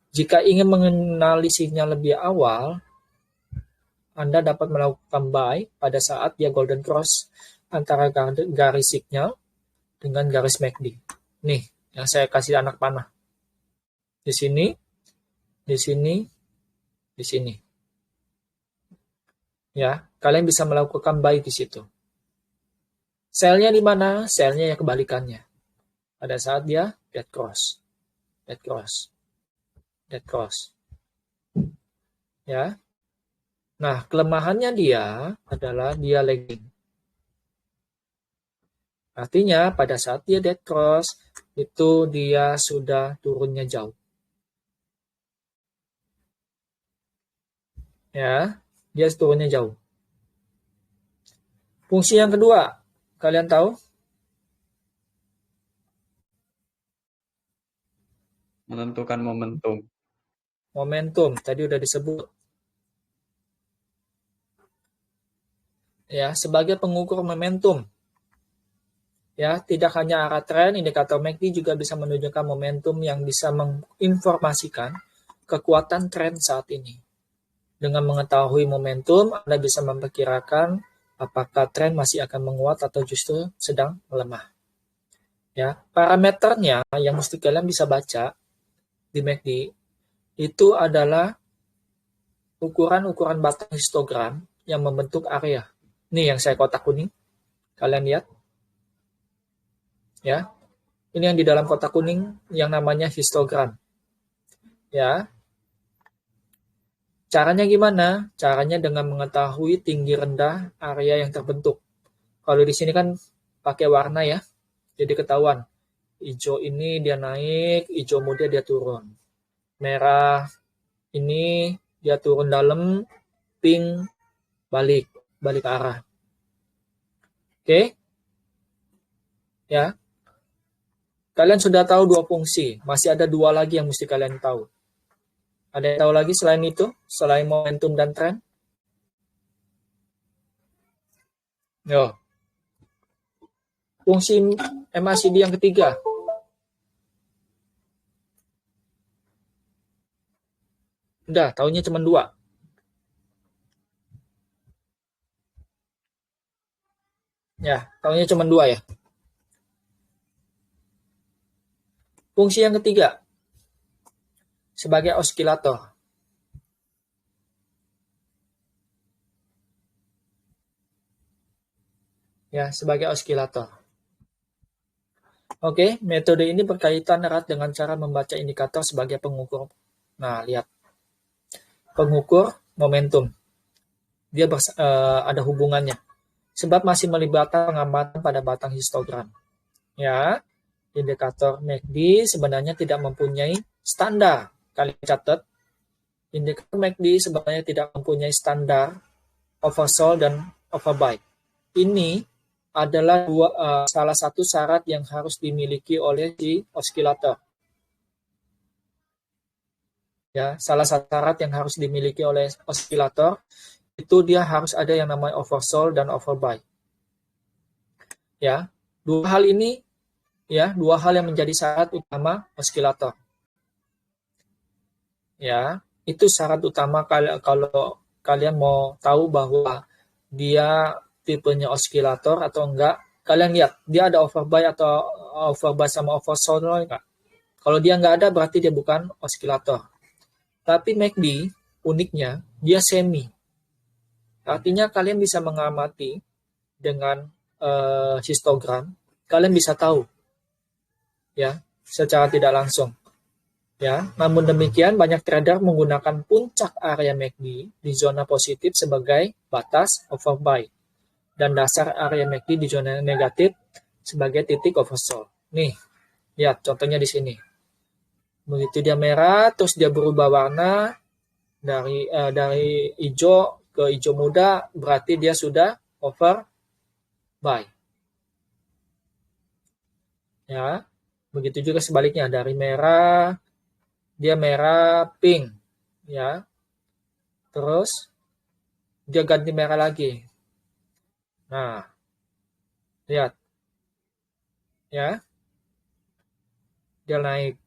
Jika ingin mengenali sinyal lebih awal, Anda dapat melakukan buy pada saat dia golden cross antara garis sinyal dengan garis MACD. Nih, yang saya kasih anak panah. Di sini, di sini, di sini. Ya, kalian bisa melakukan buy di situ. Sell-nya di mana? Sell-nya yang kebalikannya. Pada saat dia dead cross. Dead cross. Dead cross. Ya. Nah, kelemahannya dia adalah dia lagging. Artinya pada saat dia dead cross, itu dia sudah turunnya jauh. Ya, dia turunnya jauh. Fungsi yang kedua, kalian tahu? Menentukan momentum. Momentum, tadi udah disebut. Ya, sebagai pengukur momentum. Ya, tidak hanya arah tren, indikator MACD juga bisa menunjukkan momentum yang bisa menginformasikan kekuatan tren saat ini. Dengan mengetahui momentum, Anda bisa memperkirakan apakah tren masih akan menguat atau justru sedang melemah. Ya, parameternya yang mesti kalian bisa baca di MACD itu adalah ukuran-ukuran batang histogram yang membentuk area. Ini yang saya kotak kuning. Kalian lihat? Ya. Ini yang di dalam kotak kuning yang namanya histogram. Ya. Caranya gimana? Caranya dengan mengetahui tinggi rendah area yang terbentuk. Kalau di sini kan pakai warna ya. Jadi ketahuan. Hijau ini dia naik, hijau muda dia turun. Merah ini dia turun dalam, pink balik arah. Oke? Ya. Kalian sudah tahu dua fungsi, masih ada dua lagi yang mesti kalian tahu. Ada yang tahu lagi selain itu? Selain momentum dan tren? Yo. Fungsi MACD yang ketiga. Udah, tahunya cuma dua. Ya, tahunya cuma dua ya. Fungsi yang ketiga, sebagai osilator. Ya, sebagai osilator. Oke, metode ini berkaitan erat dengan cara membaca indikator sebagai pengukur. Nah, lihat. Pengukur momentum. Dia ada hubungannya. Sebab masih melibatkan pengamatan pada batang histogram. Ya, indikator MACD sebenarnya tidak mempunyai standar. Kalian catat, indikator MACD sebenarnya tidak mempunyai standar oversold dan overbuy. Ini adalah salah satu syarat yang harus dimiliki oleh si osilator. Ya, salah satu syarat yang harus dimiliki oleh osilator itu dia harus ada yang namanya oversold dan overbuy. Ya, dua hal yang menjadi syarat utama osilator. Ya, itu syarat utama kalau kalian mau tahu bahwa dia tipenya osilator atau enggak. Kalian lihat, dia ada overbuy atau overbuy sama oversold enggak? Kalau dia enggak ada, berarti dia bukan osilator. Tapi MACD, uniknya, dia semi. Artinya kalian bisa mengamati dengan histogram, kalian bisa tahu ya secara tidak langsung. Ya, namun demikian banyak trader menggunakan puncak area MACD di zona positif sebagai batas overbuy dan dasar area MACD di zona negatif sebagai titik oversold. Nih, lihat contohnya di sini. Begitu dia merah, terus dia berubah warna dari hijau ke hijau muda, berarti dia sudah overbuy. Ya, begitu juga sebaliknya dari merah dia merah pink, ya. Terus dia ganti merah lagi. Nah, lihat, ya, dia naik.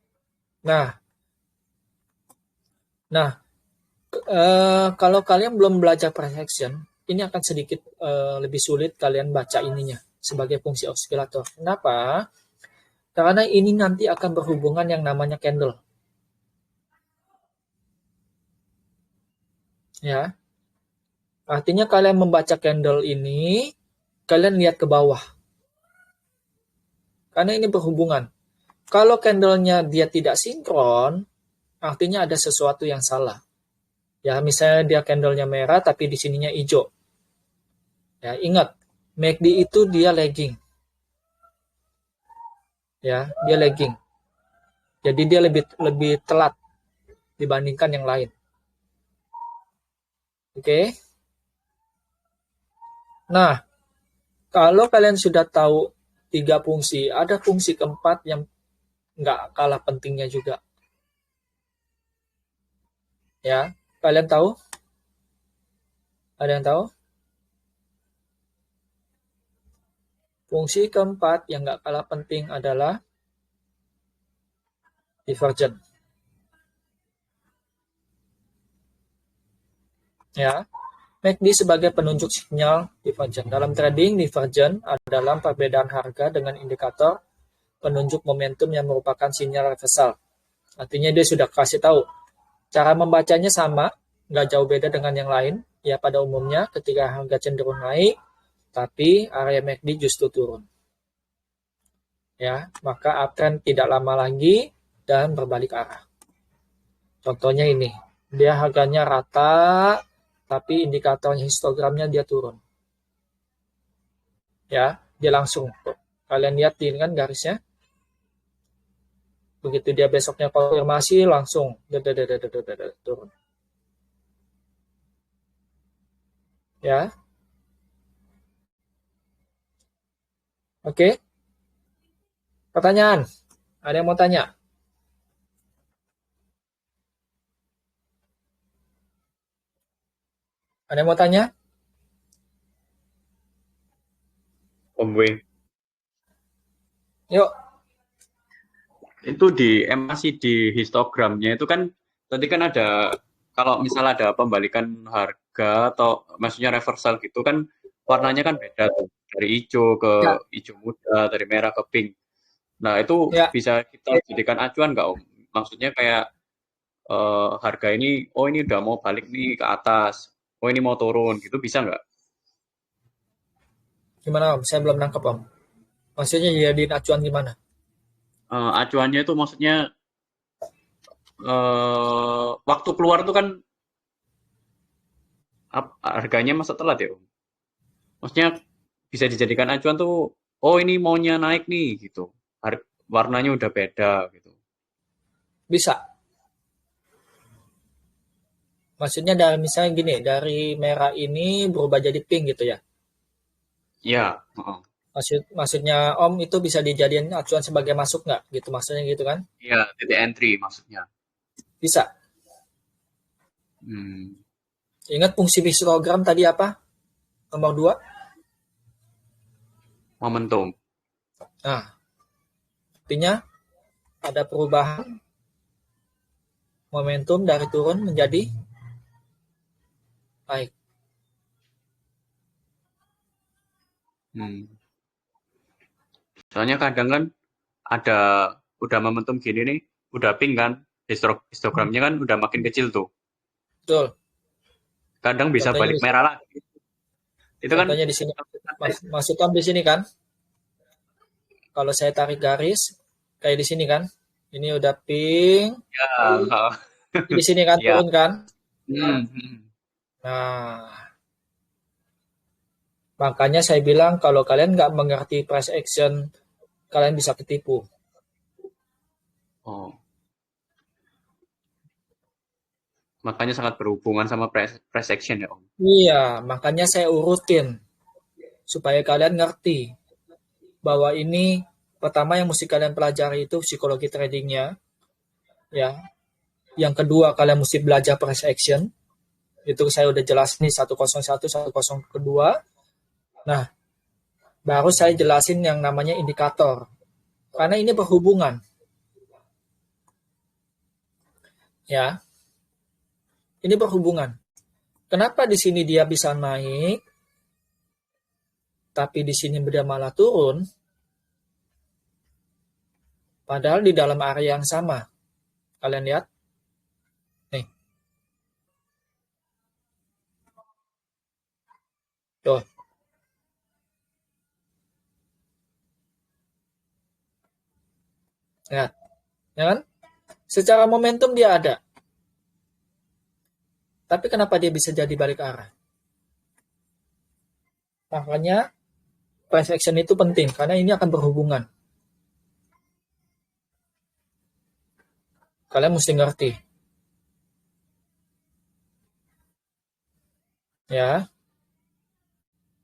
Nah, kalau kalian belum belajar price action, ini akan sedikit lebih sulit kalian baca ininya sebagai fungsi osilator. Kenapa? Karena ini nanti akan berhubungan yang namanya candle. Ya, artinya kalian membaca candle ini, kalian lihat ke bawah. Karena ini berhubungan. Kalau candlenya dia tidak sinkron, artinya ada sesuatu yang salah. Ya, misalnya dia candlenya merah tapi di sininya hijau. Ya, ingat, MACD itu dia lagging. Ya, dia lagging. Jadi dia lebih telat dibandingkan yang lain. Oke. Nah, kalau kalian sudah tahu 3 fungsi, ada fungsi keempat yang nggak kalah pentingnya juga. Ya, kalian tahu? Ada yang tahu? Fungsi keempat yang nggak kalah penting adalah divergent. Ya, MACD sebagai penunjuk sinyal divergent. Dalam trading, divergent adalah perbedaan harga dengan indikator penunjuk momentum yang merupakan sinyal reversal. Artinya dia sudah kasih tahu. Cara membacanya sama, nggak jauh beda dengan yang lain. Ya pada umumnya ketika harga cenderung naik, tapi area MACD justru turun. Ya, maka uptrend tidak lama lagi dan berbalik arah. Contohnya ini, dia harganya rata, tapi indikatornya histogramnya dia turun. Ya, dia langsung. Kalian lihat ini kan garisnya. Begitu dia besoknya konfirmasi langsung turun. Ya. Oke. Pertanyaan. Ada yang mau tanya? Ada yang mau tanya? Om W. Yuk. Itu masih di histogramnya itu kan tadi kan ada kalau misalnya ada pembalikan harga atau maksudnya reversal gitu kan warnanya kan beda tuh dari hijau ke Ya. hijau muda, dari merah ke pink. Nah itu Ya. bisa kita jadikan acuan nggak Om? Maksudnya kayak harga ini, oh ini udah mau balik nih ke atas, oh ini mau turun gitu bisa nggak? Gimana Om? Saya belum nangkep Om. Maksudnya jadiin acuan gimana? Acuannya itu maksudnya waktu keluar tuh kan harganya masa telat ya Om? Maksudnya bisa dijadikan acuan tuh, oh ini maunya naik nih gitu. Warnanya udah beda gitu. Bisa. Maksudnya dari misalnya gini, dari merah ini berubah jadi pink gitu ya. Iya, Maksudnya Om itu bisa dijadiin acuan sebagai masuk nggak? Gitu maksudnya gitu kan? iya titik entry maksudnya. Bisa. Hmm, Ingat fungsi histogram tadi apa? Nomor 2. momentum. Nah, artinya ada perubahan momentum dari turun menjadi naik. Hmm. Soalnya kadang kan ada udah momentum gini nih, udah pink kan, histogramnya kan udah makin kecil tuh. Betul. Kadang bisa Contohnya balik di merah lagi. Itu kan contohnya di sini. Maksud Om di sini kan, kalau saya tarik garis kayak di sini kan, ini udah pink, ya, di sini kan ya. turun kan. Hmm. Nah, makanya saya bilang kalau kalian nggak mengerti price action, kalian bisa ketipu. Oh, makanya sangat berhubungan sama price action ya Om. Iya, makanya saya urutin supaya kalian ngerti bahwa ini pertama yang mesti kalian pelajari itu psikologi tradingnya, ya. Yang kedua kalian mesti belajar price action. Itu saya udah jelas nih 101, 102. Nah, baru saya jelasin yang namanya indikator. Karena ini berhubungan, ya. Ini berhubungan. Kenapa di sini dia bisa naik, tapi di sini dia malah turun, padahal di dalam area yang sama. Kalian lihat? Nih, tuh. Lihat, ya kan? Secara momentum dia ada. Tapi kenapa dia bisa jadi balik arah? Makanya price action itu penting, karena ini akan berhubungan. Kalian mesti ngerti. Ya,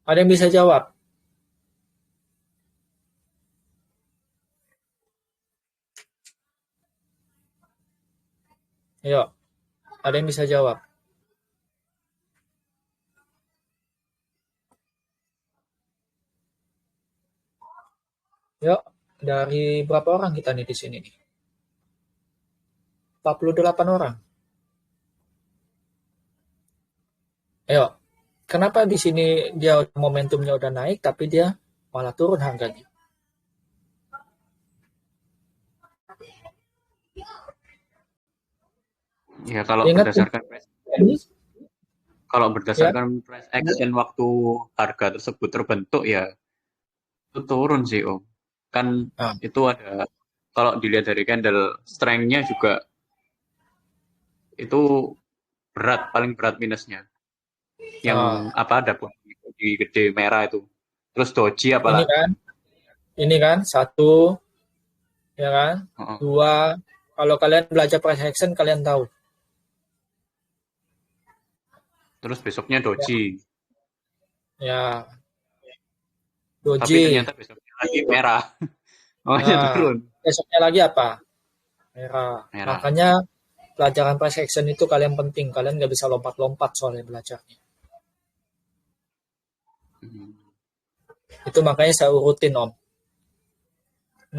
ada yang bisa jawab? Yuk, ada yang bisa jawab? Yuk, dari berapa orang kita nih di sini nih? 48 orang. Ayo, kenapa di sini dia momentumnya udah naik tapi dia malah turun harganya? Ya kalau Ingat berdasarkan ini? kalau Ya. berdasarkan price action waktu harga tersebut terbentuk ya itu turun sih Om. Kan Nah, itu ada kalau dilihat dari candle strength-nya juga itu berat paling berat minusnya. Yang nah, apa ada di gede merah itu. Terus doji ini apalagi. kan, ini kan satu, ya kan, Heeh. dua. Kalau kalian belajar price action kalian tahu. Terus besoknya Ya, doji. ya, Tapi doji. ternyata besoknya lagi merah. Makanya Nah, turun. besoknya lagi apa? Merah. Merah. Makanya pelajaran price action itu kalian penting. Kalian nggak bisa lompat-lompat soalnya belajarnya. Hmm. Itu makanya saya urutin, Om.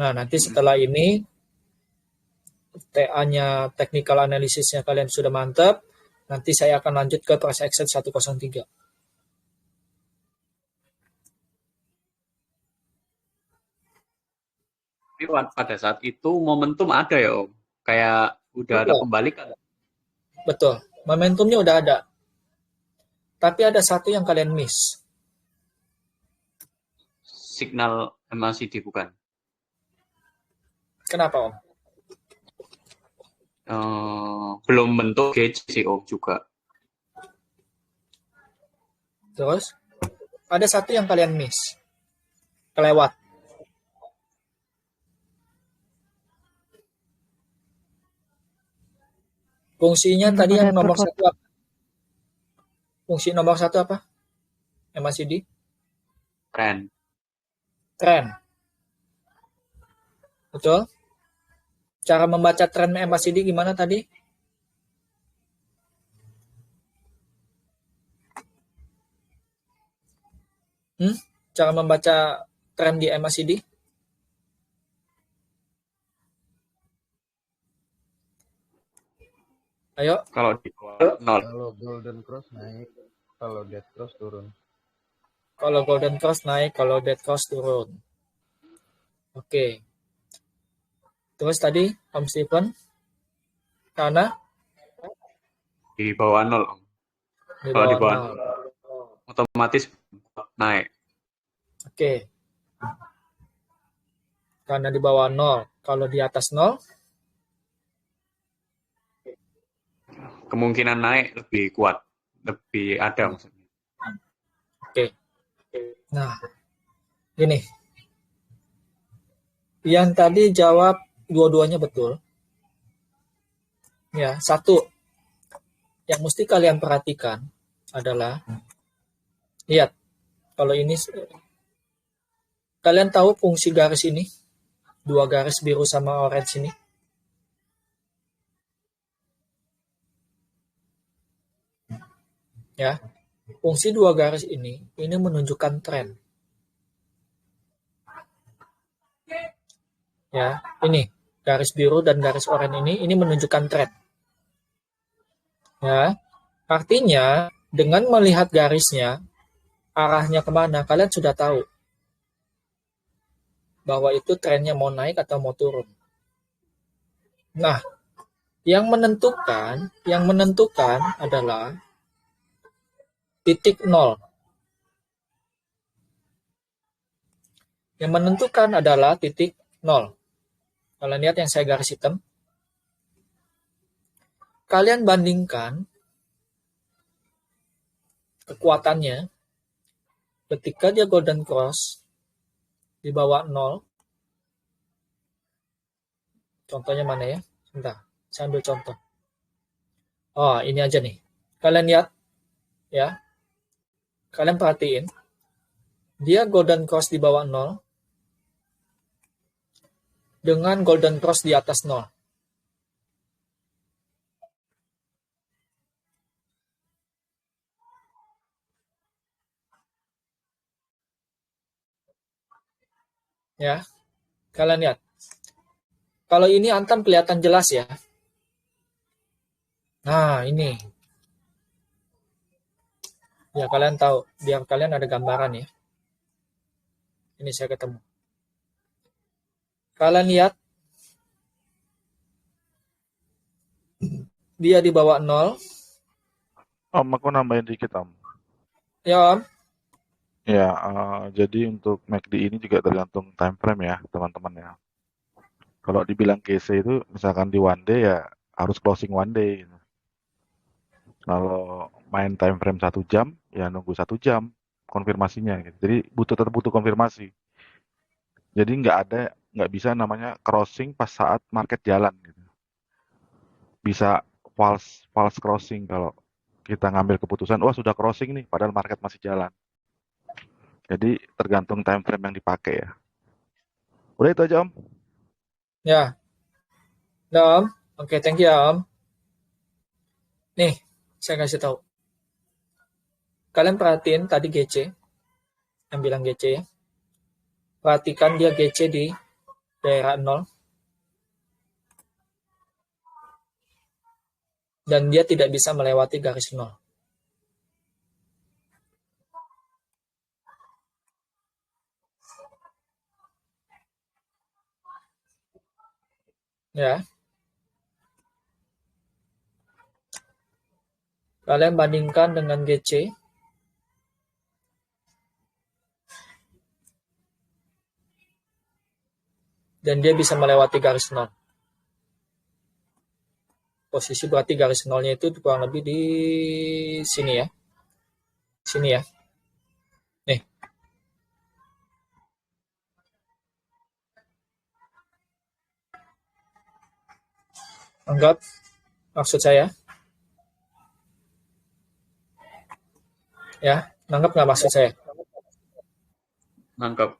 Nah, nanti setelah ini TA-nya, technical analysisnya kalian sudah mantap, nanti saya akan lanjut ke price action 103. Tapi pada saat itu momentum ada ya Om. Kayak udah ada Betul, pembalikan. betul. Momentumnya udah ada. Tapi ada satu yang kalian miss. Signal MACD bukan. Kenapa, Om? Belum bentuk gauge sih Om juga. Terus, ada satu yang kalian miss. Kelewat. Fungsinya Belum tadi ada yang nomor terpot. satu apa? Fungsi nomor satu apa? MACD? Tren. Tren. Betul? Cara membaca tren MACD gimana tadi? Hmm? Cara membaca tren di MACD? Ayo. Kalau di bawah 0. Kalau golden cross naik, kalau dead cross turun. Kalau golden cross naik, kalau dead cross turun. Oke. Terus tadi Om Steven, karena Di bawah 0 Om. Di Kalau di bawah bawah 0. otomatis naik. Oke. Karena di bawah 0. Kalau di atas 0, Kemungkinan naik lebih kuat, lebih ada maksudnya. oke. Nah, ini. Yang tadi jawab dua-duanya betul. Ya, satu. Yang mesti kalian perhatikan adalah, lihat, kalau ini, kalian tahu fungsi garis ini? Dua garis biru sama orange ini. Ya, fungsi dua garis ini menunjukkan tren. Ya, ini garis biru dan garis oranye ini menunjukkan tren. Ya, artinya dengan melihat garisnya, arahnya kemana, kalian sudah tahu bahwa itu trennya mau naik atau mau turun. Nah, yang menentukan adalah titik 0. Yang menentukan adalah titik 0. Kalian lihat yang saya garis hitam. Kalian bandingkan kekuatannya ketika dia golden cross di bawah 0. Contohnya mana ya? Sebentar, saya ambil contoh. Oh, ini aja nih. Kalian lihat, ya. Kalian perhatiin. Dia golden cross di bawah 0 dengan golden cross di atas 0. Ya, kalian lihat. Kalau ini Antam kelihatan jelas ya. Nah, ini. Ya, kalian tahu. Biar kalian ada gambaran ya. Ini saya ketemu. Kalian lihat. Dia di bawah 0. Om, aku nambahin dikit, Om. Ya, Om. Ya, jadi untuk MACD ini juga tergantung time frame ya, teman-teman ya. Kalau dibilang GC itu, misalkan di one day ya harus closing one day. Gitu. Kalau main time frame 1 jam, ya nunggu 1 jam konfirmasinya. Gitu. Jadi tetap butuh konfirmasi. Jadi nggak bisa namanya crossing pas saat market jalan. Gitu. Bisa false crossing kalau kita ngambil keputusan, wah sudah crossing nih, padahal market masih jalan. Jadi tergantung time frame yang dipakai ya. Udah itu aja Om. Ya. Udah, Om. Oke, thank you, Om. Nih, saya kasih tahu. Kalian perhatiin tadi GC. Yang bilang GC ya. Perhatikan dia GC di daerah 0. Dan dia tidak bisa melewati garis 0. Ya. Kalian bandingkan dengan GC. Dan dia bisa melewati garis 0. Posisi berarti garis 0-nya itu kurang lebih di sini ya. Sini ya. Nih. Anggap maksud saya. Ya, nangkep nggak maksud saya? Nangkep.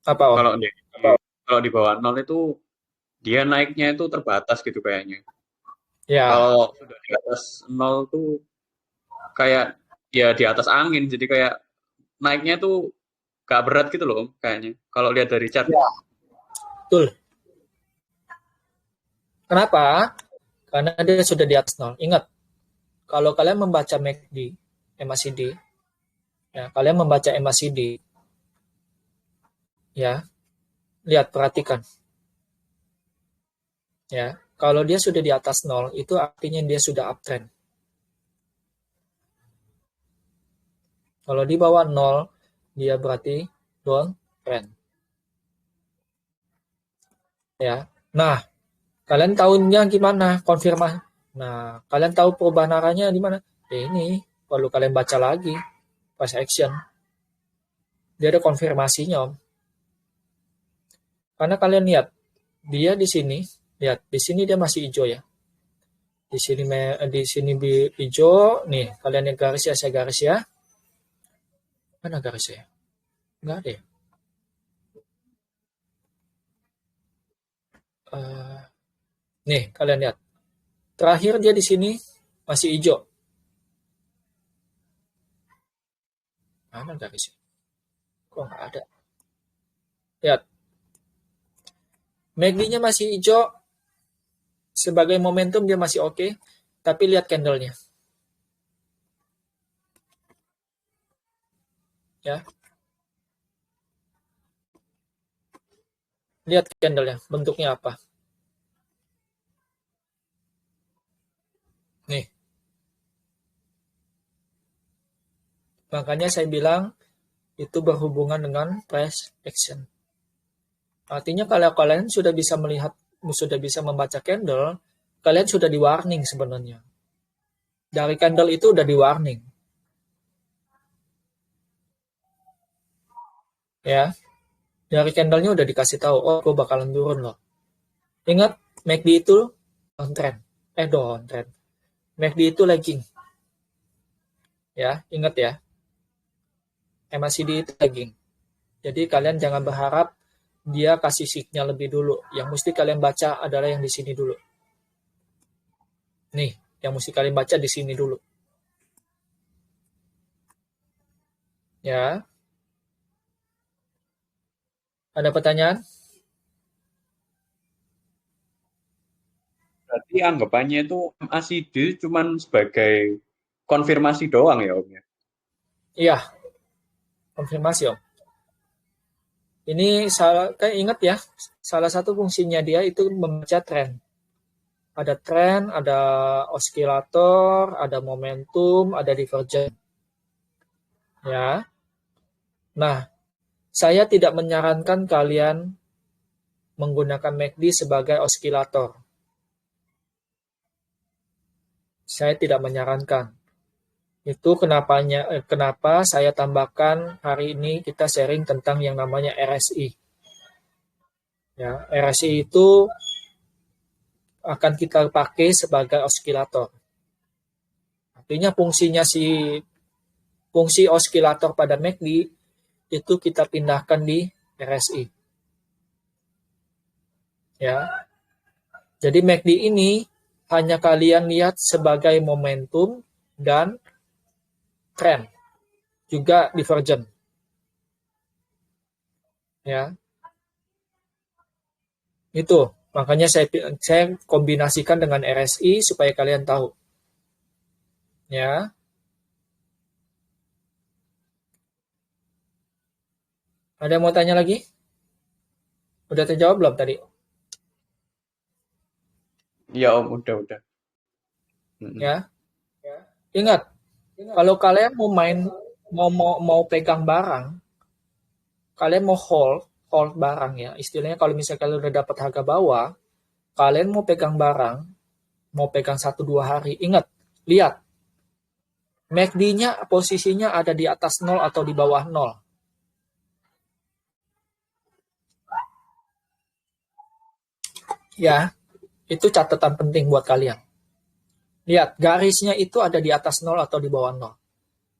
Apa, Om? Kalau di bawah 0 itu dia naiknya itu terbatas gitu kayaknya. Ya. Kalau sudah di atas 0 tuh kayak ya di atas angin, jadi kayak naiknya tuh gak berat gitu loh kayaknya. Kalau lihat dari chart. Ya. Betul. Kenapa? Karena dia sudah di atas 0. Ingat, kalau kalian membaca MACD, MACD, ya, kalian membaca MACD, ya, lihat, perhatikan. Ya, kalau dia sudah di atas 0, itu artinya dia sudah uptrend. Kalau di bawah 0, dia berarti downtrend. Ya. Nah, kalian tahunya gimana? Konfirmasi. Nah, kalian tahu perubahan arahnya di mana? Ini perlu kalian baca lagi pas action. Dia ada konfirmasinya, Om. Karena kalian lihat, dia di sini, lihat, di sini dia masih hijau ya. Di sini hijau, nih, kalian yang garis ya, saya garis ya. Mana garisnya? Enggak ada ya? Nih, kalian lihat. Terakhir dia di sini masih hijau. Mana garisnya? Kok nggak ada? Lihat. MACD-nya masih hijau. Sebagai momentum dia masih oke. Tapi lihat candle-nya. Ya. Lihat candle-nya. Bentuknya apa? Nih. Makanya saya bilang itu berhubungan dengan price action. Artinya kalau kalian sudah bisa melihat, sudah bisa membaca candle, kalian sudah di warning sebenarnya. Dari candle itu udah di warning. Ya. Dari candle-nya udah dikasih tahu, oh gue bakalan turun loh. Ingat, MACD itu downtrend. Downtrend. MACD itu lagging. Ya, ingat ya. MACD itu lagging. Jadi kalian jangan berharap dia kasih signal lebih dulu. Yang mesti kalian baca adalah yang di sini dulu. Nih, yang mesti kalian baca di sini dulu. Ya. Ada pertanyaan? Berarti anggapannya itu MACD cuman sebagai konfirmasi doang ya Om ya? Iya, konfirmasi Om. Ini kayak ingat ya, salah satu fungsinya dia itu membaca tren. Ada tren, ada osilator, ada momentum, ada divergen. Ya. Nah, saya tidak menyarankan kalian menggunakan MACD sebagai osilator. Saya tidak menyarankan. Itu kenapa saya tambahkan hari ini kita sharing tentang yang namanya RSI. Ya, RSI itu akan kita pakai sebagai osilator. Artinya fungsi osilator pada MACD itu kita pindahkan di RSI. Ya. Jadi MACD ini hanya kalian lihat sebagai momentum dan tren, juga divergen. Ya. Itu, makanya saya kombinasikan dengan RSI supaya kalian tahu. Ya. Ada yang mau tanya lagi? Udah terjawab belum tadi? Iya Om, udah. Ya. Ingat, kalau kalian mau mau pegang barang, kalian mau hold barang ya. Istilahnya kalau misalnya kalian udah dapat harga bawah, kalian mau pegang barang, mau pegang 1-2 hari, ingat, lihat. MACD-nya posisinya ada di atas 0 atau di bawah 0. Ya, itu catatan penting buat kalian. Lihat, garisnya itu ada di atas 0 atau di bawah 0.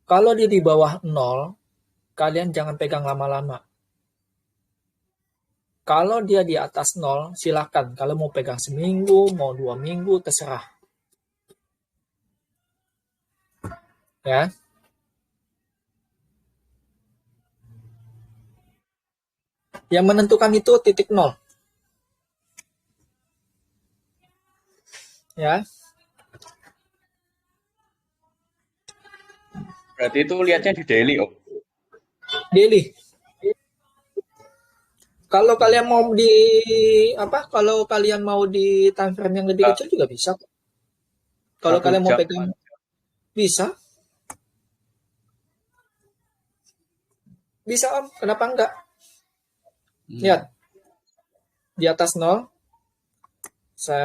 Kalau dia di bawah 0, kalian jangan pegang lama-lama. Kalau dia di atas 0, silakan. Kalau mau pegang seminggu, mau 2 minggu, terserah. Ya. Yang menentukan itu titik 0. Ya. Berarti itu lihatnya di daily Om? Daily. Kalau kalian mau kalau kalian mau di time frame yang lebih kecil juga bisa. Kalau kalian mau pegang bisa. Bisa Om, kenapa enggak? Hmm. Lihat, di atas 0, set,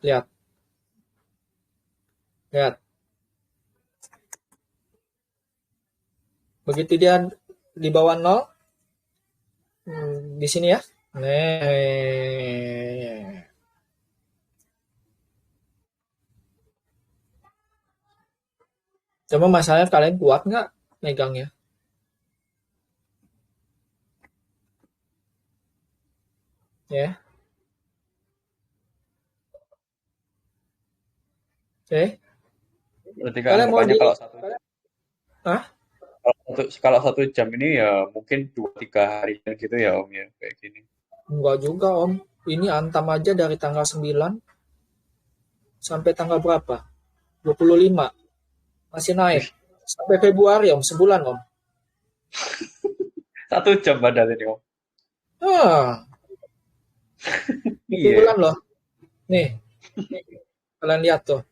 lihat. Begitu dia di bawah 0, di sini ya. Nih. Cuma masalahnya kalian kuat nggak megangnya? Ya, oke. Berarti Kalian mau anggapannya di, Hah? kalau 1 jam ini ya mungkin 2-3 hari gitu ya Om ya kayak gini. Enggak juga Om. Ini antam aja dari tanggal 9 sampai tanggal berapa? 25. Masih naik. Wih, Sampai Februari Om, sebulan Om. 1 jam padahal ini Om. Ah, Iya. sebulan loh. Nih, kalian lihat tuh.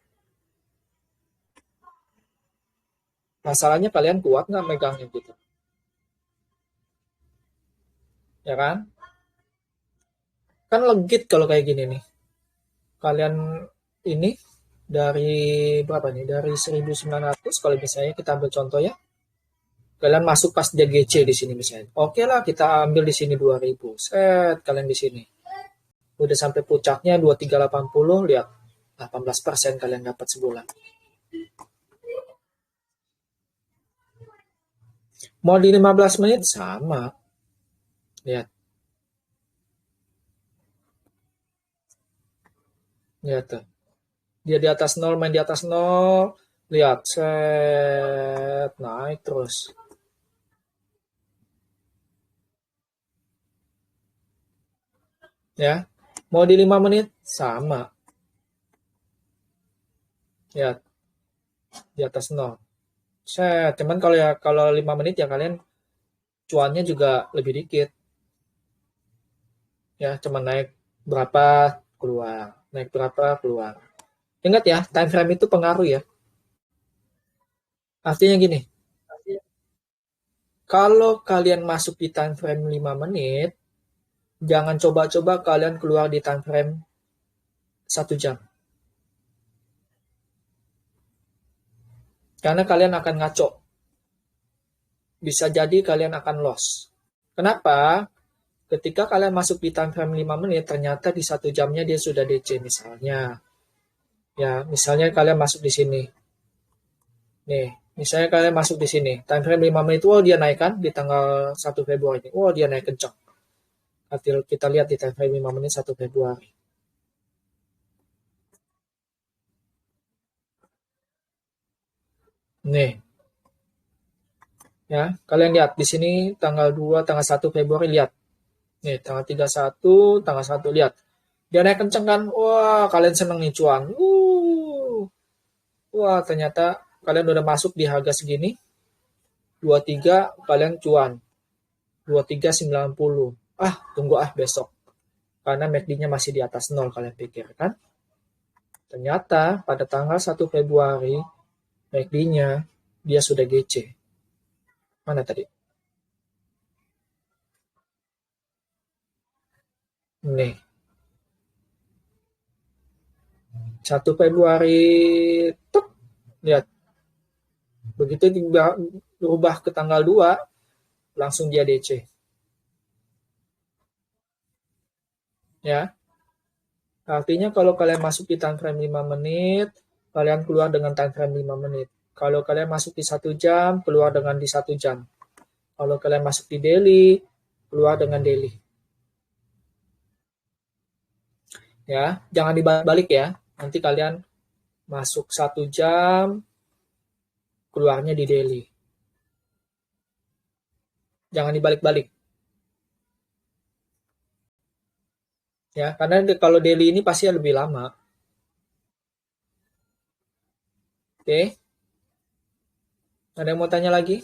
Masalahnya kalian kuat nggak megangnya gitu. Ya kan? Kan legit kalau kayak gini nih. Kalian ini dari berapa nih? Dari 1900 kalau misalnya kita ambil contoh ya. Kalian masuk pas dia GC di sini misalnya. Oke lah kita ambil di sini 2000. Set kalian di sini. Udah sampai puncaknya 2380, lihat 18% kalian dapat sebulan. Mau di 15 menit sama. Lihat. Lihat tuh. Dia di atas 0, main di atas 0. Lihat, set, naik terus. Ya, mau di 5 menit, sama. Lihat, di atas 0. Set, cuman kalau 5 menit ya kalian cuannya juga lebih dikit. Ya, cuman naik berapa, keluar. Naik berapa, keluar. Ingat ya, time frame itu pengaruh ya. Artinya gini, kalau kalian masuk di time frame 5 menit, jangan coba-coba kalian keluar di time frame 1 jam. Karena kalian akan ngaco. Bisa jadi kalian akan loss. Kenapa? Ketika kalian masuk di time frame 5 menit, ternyata di 1 jamnya dia sudah DC misalnya. Ya, misalnya kalian masuk di sini. Nih, misalnya kalian masuk di sini. Time frame 5 menit, wow dia naik kan di tanggal 1 Februari. Wow dia naik kencang. Kita lihat di time frame 5 menit 1 Februari. Nih, ya kalian lihat di sini tanggal 2, tanggal 1 Februari, lihat. Nih, tanggal 31, tanggal 1, lihat. Dia naik kenceng kan? Wah, kalian seneng nih cuan. Wah, ternyata kalian udah masuk di harga segini. 23 kalian cuan. 23,90. Ah, tunggu besok. Karena MACD-nya masih di atas 0 kalian pikir kan? Ternyata pada tanggal 1 Februari MACD-nya dia sudah GC. Mana tadi? Nih. 1 Februari, tuk, lihat. Begitu berubah ke tanggal 2, langsung dia DC. Ya. Artinya kalau kalian masuk di time frame 5 menit, kalian keluar dengan time frame 5 menit. Kalau kalian masuk di 1 jam, keluar dengan di 1 jam. Kalau kalian masuk di daily, keluar dengan daily. Ya, jangan dibalik ya. Nanti kalian masuk 1 jam, keluarnya di daily. Jangan dibalik-balik. Ya, karena kalau daily ini pasti lebih lama. Oke. Ada yang mau tanya lagi?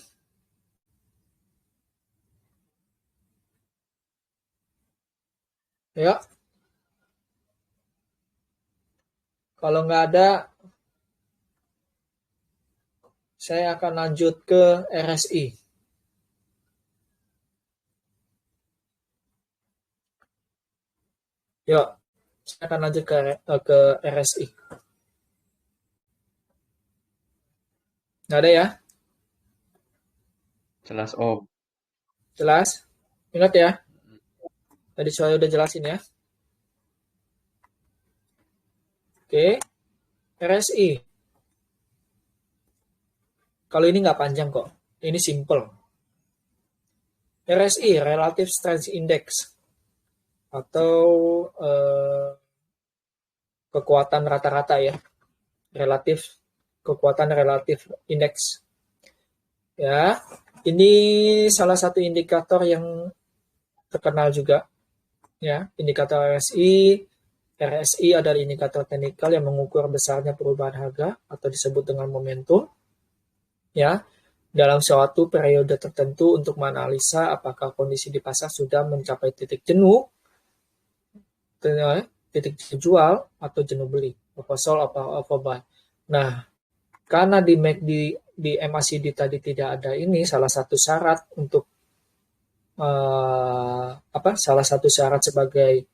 Ya. Kalau nggak ada, Saya akan lanjut ke RSI. Yuk, saya akan lanjut ke RSI. Nggak ada ya? Jelas Om. Jelas? Ingat ya? Tadi saya udah jelasin ya. Oke, RSI. Kalau ini nggak panjang kok. Ini simple. RSI, Relative Strength Index. Atau kekuatan rata-rata ya. Kekuatan relatif indeks. Ya, ini salah satu indikator yang terkenal juga. Ya, indikator RSI. RSI adalah indikator teknikal yang mengukur besarnya perubahan harga atau disebut dengan momentum. Ya, dalam suatu periode tertentu untuk menganalisa apakah kondisi di pasar sudah mencapai titik jenuh, titik jual atau jenuh beli, oversold atau overbuy. Nah, karena di MACD tadi tidak ada ini, salah satu syarat untuk salah satu syarat sebagai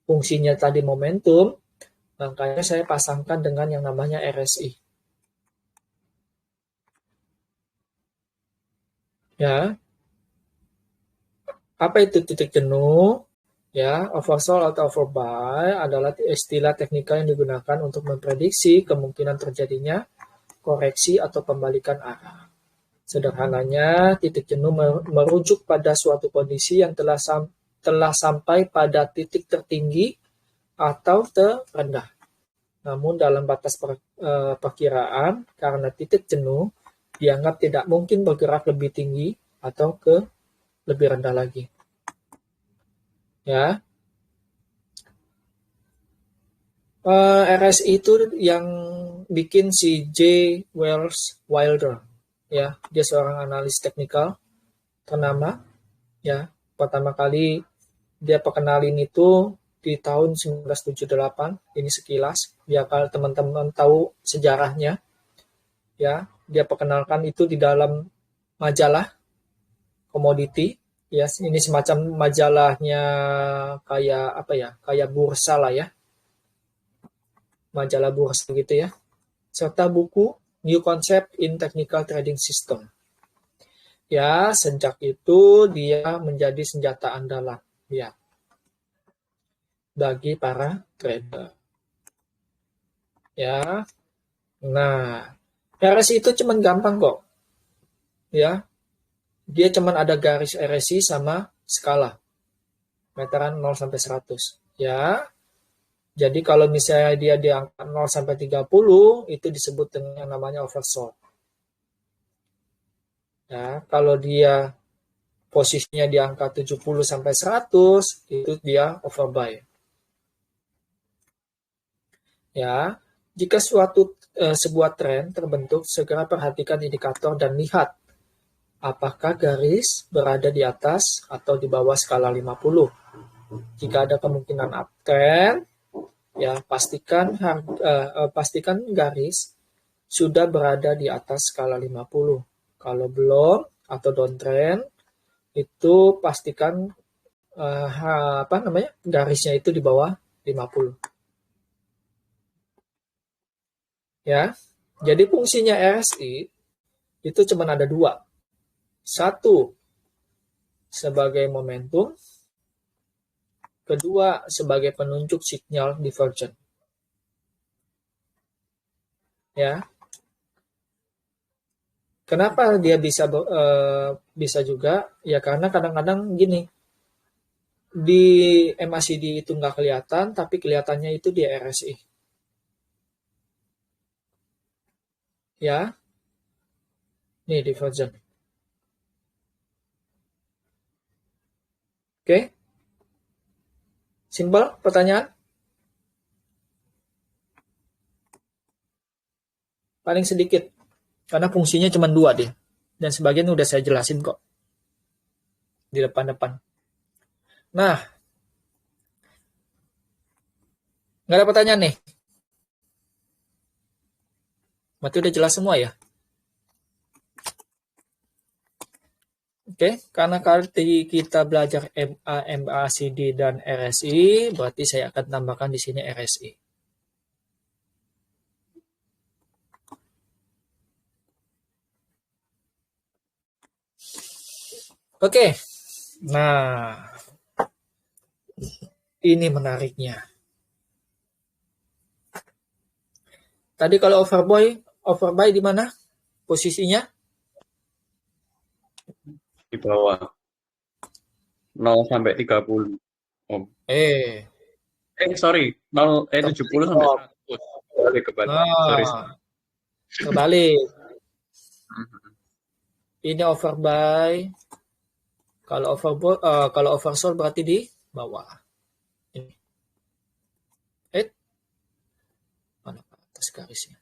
fungsinya tadi momentum, makanya saya pasangkan dengan yang namanya RSI. Ya, apa itu titik jenuh? Ya, oversold atau overbuy adalah istilah teknikal yang digunakan untuk memprediksi kemungkinan terjadinya koreksi atau pembalikan arah. Sederhananya, titik jenuh merujuk pada suatu kondisi yang telah sampai pada titik tertinggi atau terendah. Namun dalam batas perkiraan, karena titik jenuh dianggap tidak mungkin bergerak lebih tinggi atau ke lebih rendah lagi. Ya, RSI itu yang bikin si J. Wells Wilder. Ya, dia seorang analis teknikal ternama. Ya, pertama kali dia perkenalin itu di tahun 1978. Ini sekilas, biar kalau teman-teman tahu sejarahnya. Ya, dia perkenalkan itu di dalam majalah komoditi. Ya, ini semacam majalahnya kayak apa ya? Kayak bursa lah ya. Majalah bursa gitu ya. Serta buku New Concept in Technical Trading System. Ya, sejak itu dia menjadi senjata andalan ya bagi para trader. Ya. Nah, RSI itu cuman gampang kok. Ya. Dia cuman ada garis RSI sama skala. Meteran 0 sampai 100. Ya. Jadi kalau misalnya dia di angka 0 sampai 30, itu disebut dengan yang namanya oversold. Ya, kalau dia posisinya di angka 70 sampai 100, itu dia overbuy. Ya, jika sebuah tren terbentuk, segera perhatikan indikator dan lihat apakah garis berada di atas atau di bawah skala 50. Jika ada kemungkinan uptrend, ya pastikan garis sudah berada di atas skala 50. Kalau belum atau downtrend, itu pastikan garisnya itu di bawah 50. Ya, jadi fungsinya RSI itu cuma ada dua. Satu, sebagai momentum. Kedua, sebagai penunjuk sinyal divergent. Ya. Kenapa dia bisa juga? Ya karena kadang-kadang gini, di MACD itu nggak kelihatan, tapi kelihatannya itu di RSI. Ya, nih divergent. Oke, simpel pertanyaan? Paling sedikit, karena fungsinya cuma dua deh. Dan sebagian udah saya jelasin kok di depan-depan. Nah, nggak ada pertanyaan nih. Berarti udah jelas semua ya? Oke, karena kali kita belajar MA, MACD, dan RSI, berarti saya akan tambahkan di sini RSI. Oke, nah ini menariknya. Tadi kalau overbuy di mana posisinya? Di bawah 0 sampai 30. Om. Sorry, 70 sampai 100. Sorry. Nah, terbalik. Ini overbuy. Kalau oversold berarti di bawah. Ini. Mana atas garisnya?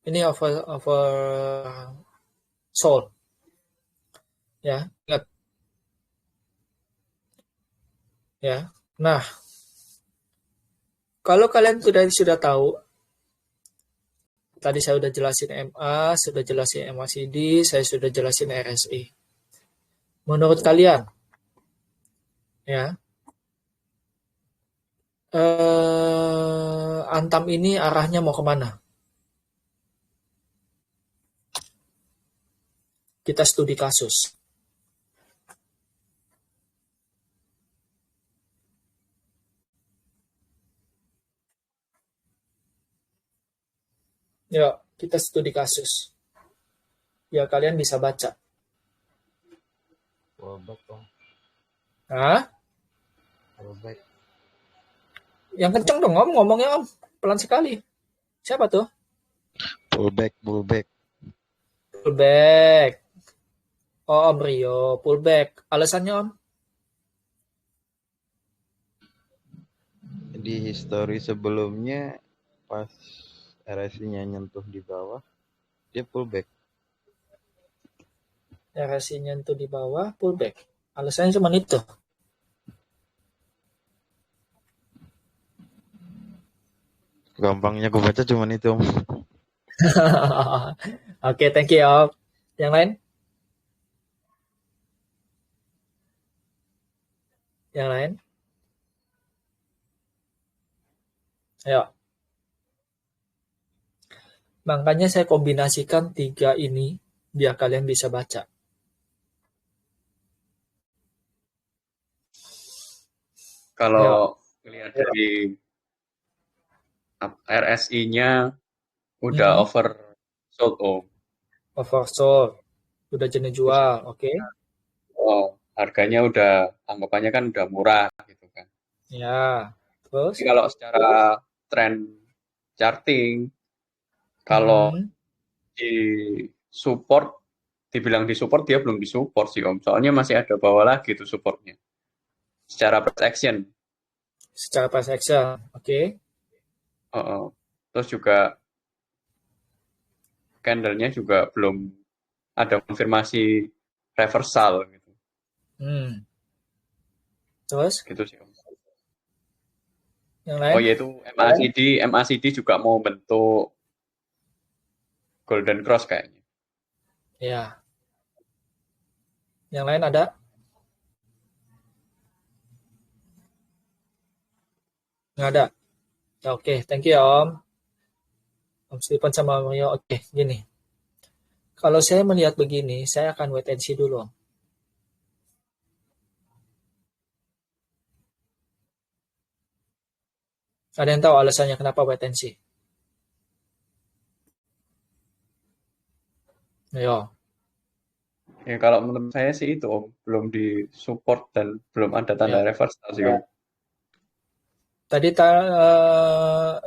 Ini oversold. Ya, ingat. Ya. Nah, kalau kalian sudah tahu, tadi saya sudah jelasin MA, sudah jelasin MACD, saya sudah jelasin RSI. Menurut kalian, ya, Antam ini arahnya mau kemana? Kita studi kasus. Ya, kita studi kasus. Ya, kalian bisa baca. Pullback Om. Hah? Pullback. Yang kenceng dong Om, ngomongnya Om. Pelan sekali. Siapa tuh? Pullback. Pullback. Oh, Om Rio, pullback. Alasannya Om? Di histori sebelumnya pas RSI-nya nyentuh di bawah, dia pullback. RSI-nya itu di bawah, pullback. Alasannya cuma itu. Gampangnya gue baca cuma itu Om. Oke, thank you Om. Yang lain? Yang lain? Ayo. Makanya saya kombinasikan 3 ini biar kalian bisa baca. Kalau lihat dari RSI-nya udah oversold Om. Oversold. Udah jenis jual, oke. Oh, harganya udah anggapannya kan udah murah gitu kan. Ya, terus? Tapi kalau secara trend charting, kalau di support, dibilang di support, dia belum di support sih Om. Soalnya masih ada bawah lagi tuh supportnya. Secara price action. Secara price action, oke. Terus juga candle-nya juga belum ada konfirmasi reversal gitu. Terus? Gitu sih Om. Yang lain? Oh yaitu MACD juga mau bentuk Golden Cross kayaknya. Ya. Yang lain ada? Nggak ada? Oke, thank you Om. Om Stephen sama Om Rio. Oke, gini. Kalau saya melihat begini, saya akan wait and see dulu Om. Ada yang tahu alasannya kenapa wait and see? Ayo. Ya kalau menurut saya sih itu Om, belum di support dan belum ada tanda reversal sih Om. Tadi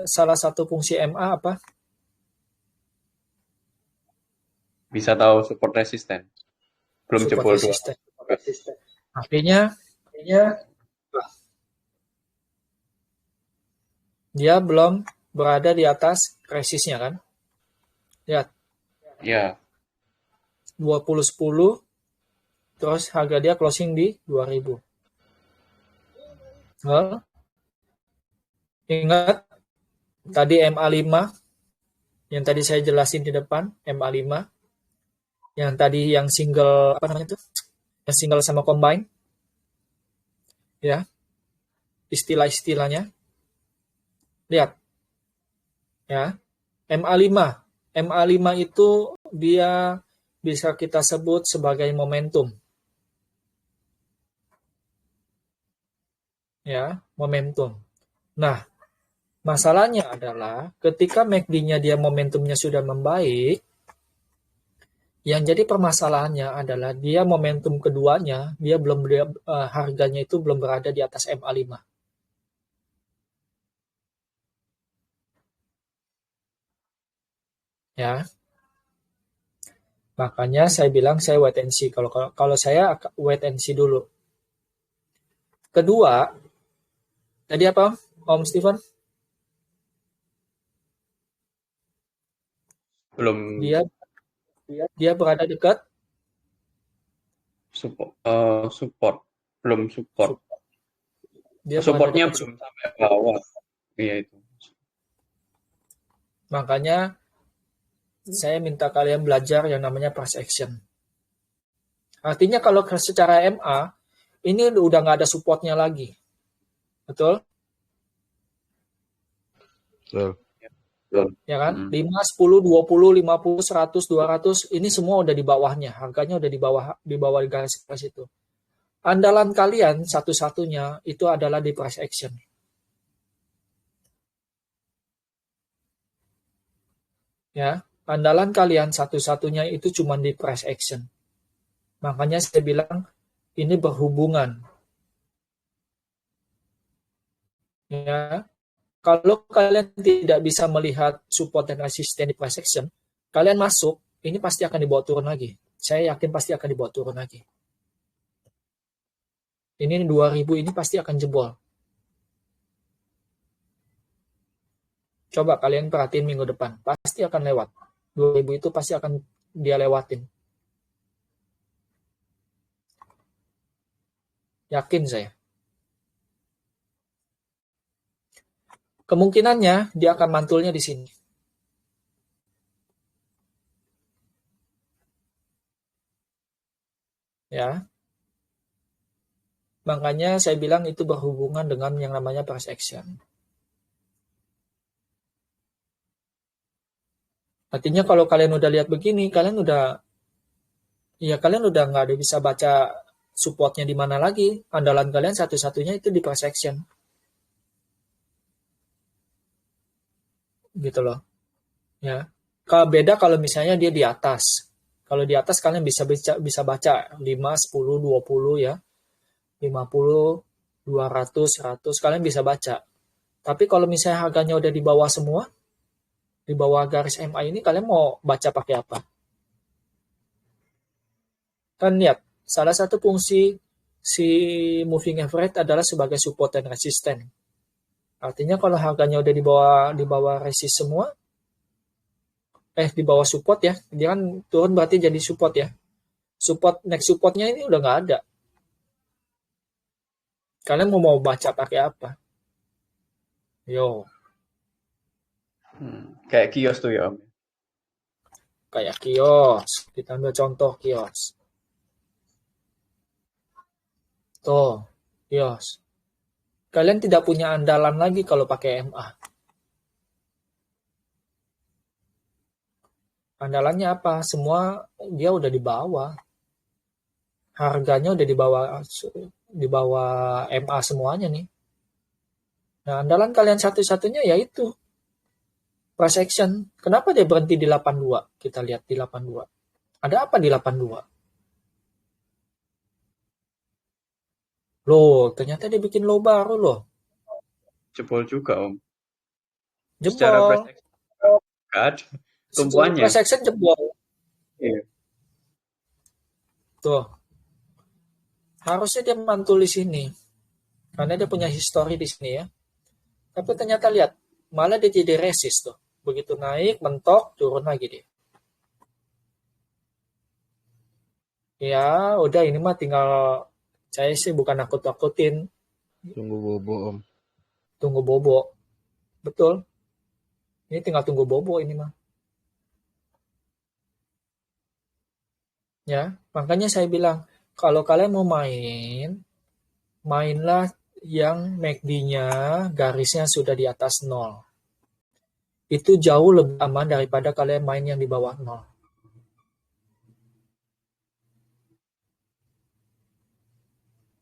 salah satu fungsi MA apa? Bisa tahu support resisten. Belum Support jebol resisten. Artinya dia belum berada di atas resistnya kan? Lihat. Ya. 20.10 terus harga dia closing di 2000. Ingat tadi MA5 yang tadi saya jelasin di depan, MA5 Yang tadi yang single, apa namanya itu? Yang single sama combine, ya, istilah-istilahnya. Lihat, ya. MA5. MA5 itu dia bisa kita sebut sebagai momentum. Ya, momentum. Nah, masalahnya adalah ketika MACD-nya dia momentumnya sudah membaik, yang jadi permasalahannya adalah dia momentum keduanya, harganya itu belum berada di atas MA5. Ya, makanya saya bilang saya wait and see. Kalau saya wait and see dulu. Kedua, tadi apa, Om Steven? Belum Dia berada dekat support. Belum support. dia berada Supportnya dekat belum sampai bawah. Iya itu. Makanya saya minta kalian belajar yang namanya price action. Artinya kalau secara MA, ini udah nggak ada supportnya lagi. Betul? Betul. Ya kan? 5, 10, 20, 50, 100, 200, ini semua udah di bawahnya. Harganya udah di bawah garis keras itu. Andalan kalian satu-satunya itu adalah di price action. Ya, andalan kalian satu-satunya itu cuma di price action. Makanya saya bilang ini berhubungan. Ya, kalau kalian tidak bisa melihat support dan resisten di price action, kalian masuk, ini pasti akan dibawa turun lagi. Saya yakin pasti akan dibawa turun lagi. Ini 2000 ini pasti akan jebol. Coba kalian perhatiin minggu depan, pasti akan lewat. 2000 itu pasti akan dia lewatin. Yakin saya. Kemungkinannya dia akan mantulnya di sini. Ya. Makanya saya bilang itu berhubungan dengan yang namanya price action. Artinya kalau kalian udah lihat begini, kalian udah nggak ada bisa baca supportnya di mana lagi. Andalan kalian satu-satunya itu di price action. Gitu loh. Ya. Beda kalau misalnya dia di atas. Kalau di atas kalian bisa baca 5, 10, 20 ya. 50, 200, 100 kalian bisa baca. Tapi kalau misalnya harganya udah di bawah semua, di bawah garis MA ini kalian mau baca pakai apa? Kan lihat, salah satu fungsi si moving average adalah sebagai support dan resisten. Artinya kalau harganya udah di bawah resist semua, di bawah support ya, dia kan turun berarti jadi support ya. Next supportnya ini udah nggak ada. Kalian mau baca pakai apa? Yo. Kayak kios tuh ya Om. Kayak kios. Kita ambil contoh kios. Tuh, kios. Kalian tidak punya andalan lagi kalau pakai MA. Andalannya apa? Semua dia udah di bawah. Harganya udah di bawah MA semuanya nih. Nah, andalan kalian satu-satunya yaitu price action. Kenapa dia berhenti di 82? Kita lihat di 82. Ada apa di 82? Loh, ternyata dia bikin low baru loh. Jebol juga Om. Jebol. Secara price action nggak ada tumpuannya. Price action jebol. Iya. Tuh. Harusnya dia mantul di sini. Karena dia punya histori di sini ya. Tapi ternyata lihat, malah dia jadi resist tuh. Begitu naik, mentok, turun lagi dia. Ya, udah ini mah tinggal saya sih bukan nakut-nakutin. Tunggu bobo Om. Tunggu bobo. Betul. Ini tinggal tunggu bobo ini mah. Ya, makanya saya bilang kalau kalian mau main, mainlah yang MACD-nya garisnya sudah di atas 0. Itu jauh lebih aman daripada kalian main yang di bawah 0.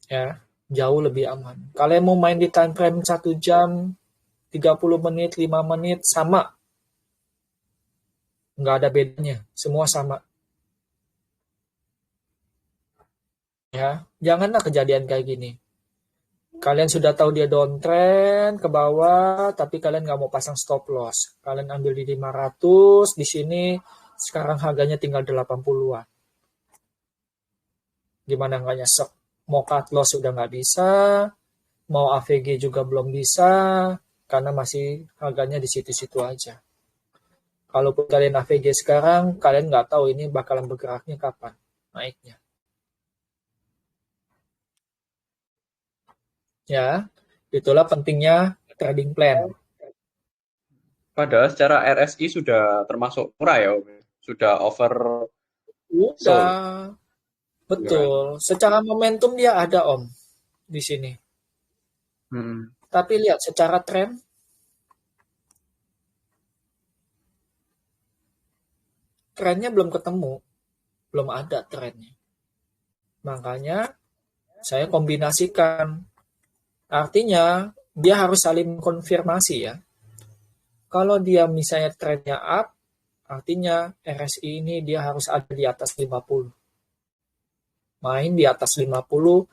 Ya, jauh lebih aman. Kalian mau main di time frame 1 jam, 30 menit, 5 menit, sama. Nggak ada bedanya, semua sama. Ya, janganlah kejadian kayak gini. Kalian sudah tahu dia downtrend ke bawah, tapi kalian nggak mau pasang stop loss. Kalian ambil di 500, di sini sekarang harganya tinggal 80-an. Gimana nggak nyesek? Mau cut loss sudah nggak bisa, mau AVG juga belum bisa, karena masih harganya di situ-situ aja. Kalaupun kalian AVG sekarang, kalian nggak tahu ini bakalan bergeraknya kapan naiknya. Ya, itulah pentingnya trading plan. Padahal secara RSI sudah termasuk murah ya, Om. Sudah over Udah, sold. betul. Secara momentum dia ada Om di sini. Hmm. Tapi lihat secara tren, trennya belum ketemu, belum ada trennya. Makanya saya kombinasikan. Artinya dia harus saling konfirmasi ya. Kalau dia misalnya trennya up, artinya RSI ini dia harus ada di atas 50. Main di atas 50,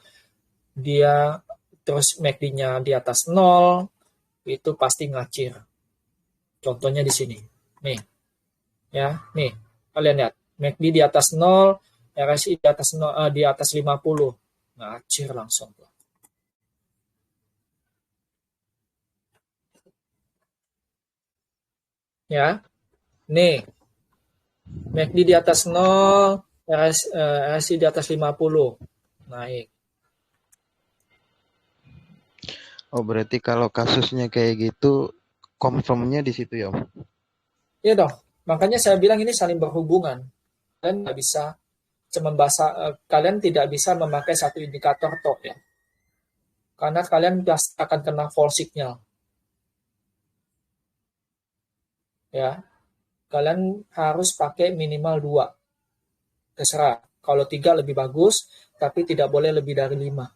dia terus MACD-nya di atas 0, itu pasti ngacir. Contohnya di sini. Nih. Ya, nih. Kalian lihat, MACD di atas 0, RSI di atas 0, di atas 50. Ngacir langsung. Ya. Nih. MACD di atas 0, RSI di atas 50. Naik. Oh, berarti kalau kasusnya kayak gitu, confirmnya di situ ya, Om? Iya dong. Makanya saya bilang ini saling berhubungan. Kalian nggak bisa kalian tidak bisa memakai satu indikator top ya. Karena kalian akan kena false signal. Ya. Kalian harus pakai minimal 2. Terserah. Kalau 3 lebih bagus, tapi tidak boleh lebih dari 5.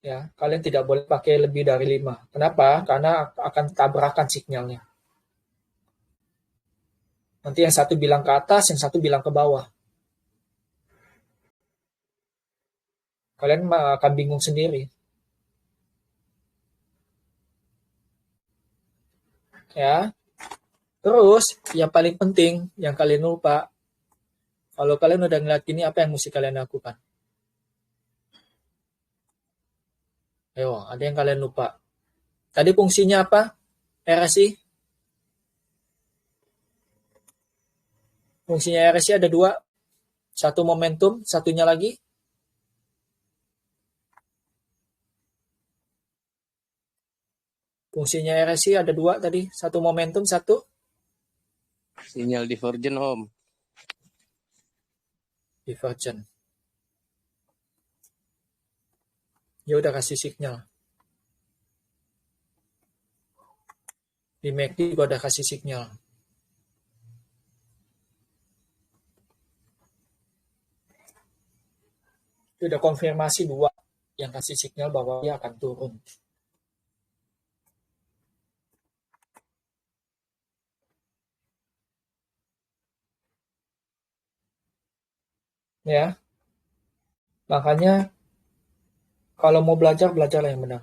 Ya, kalian tidak boleh pakai lebih dari 5. Kenapa? Karena akan tabrakan signalnya. Nanti yang satu bilang ke atas, yang satu bilang ke bawah. Kalian akan bingung sendiri. Ya. Terus, yang paling penting, yang kalian lupa, kalau kalian udah ngeliat gini, apa yang mesti kalian lakukan? Ayo, ada yang kalian lupa. Tadi fungsinya apa? RSI? Fungsinya RSI ada 2. Satu momentum, satunya lagi. Fungsinya RSI ada 2 tadi. Satu momentum, satu sinyal divergen, Om. divergen. Ya udah kasih signal. Di MACD juga udah kasih signal. Itu udah konfirmasi 2 yang kasih signal bahwa dia akan turun. Ya. Makanya kalau mau belajar, belajarlah yang benar.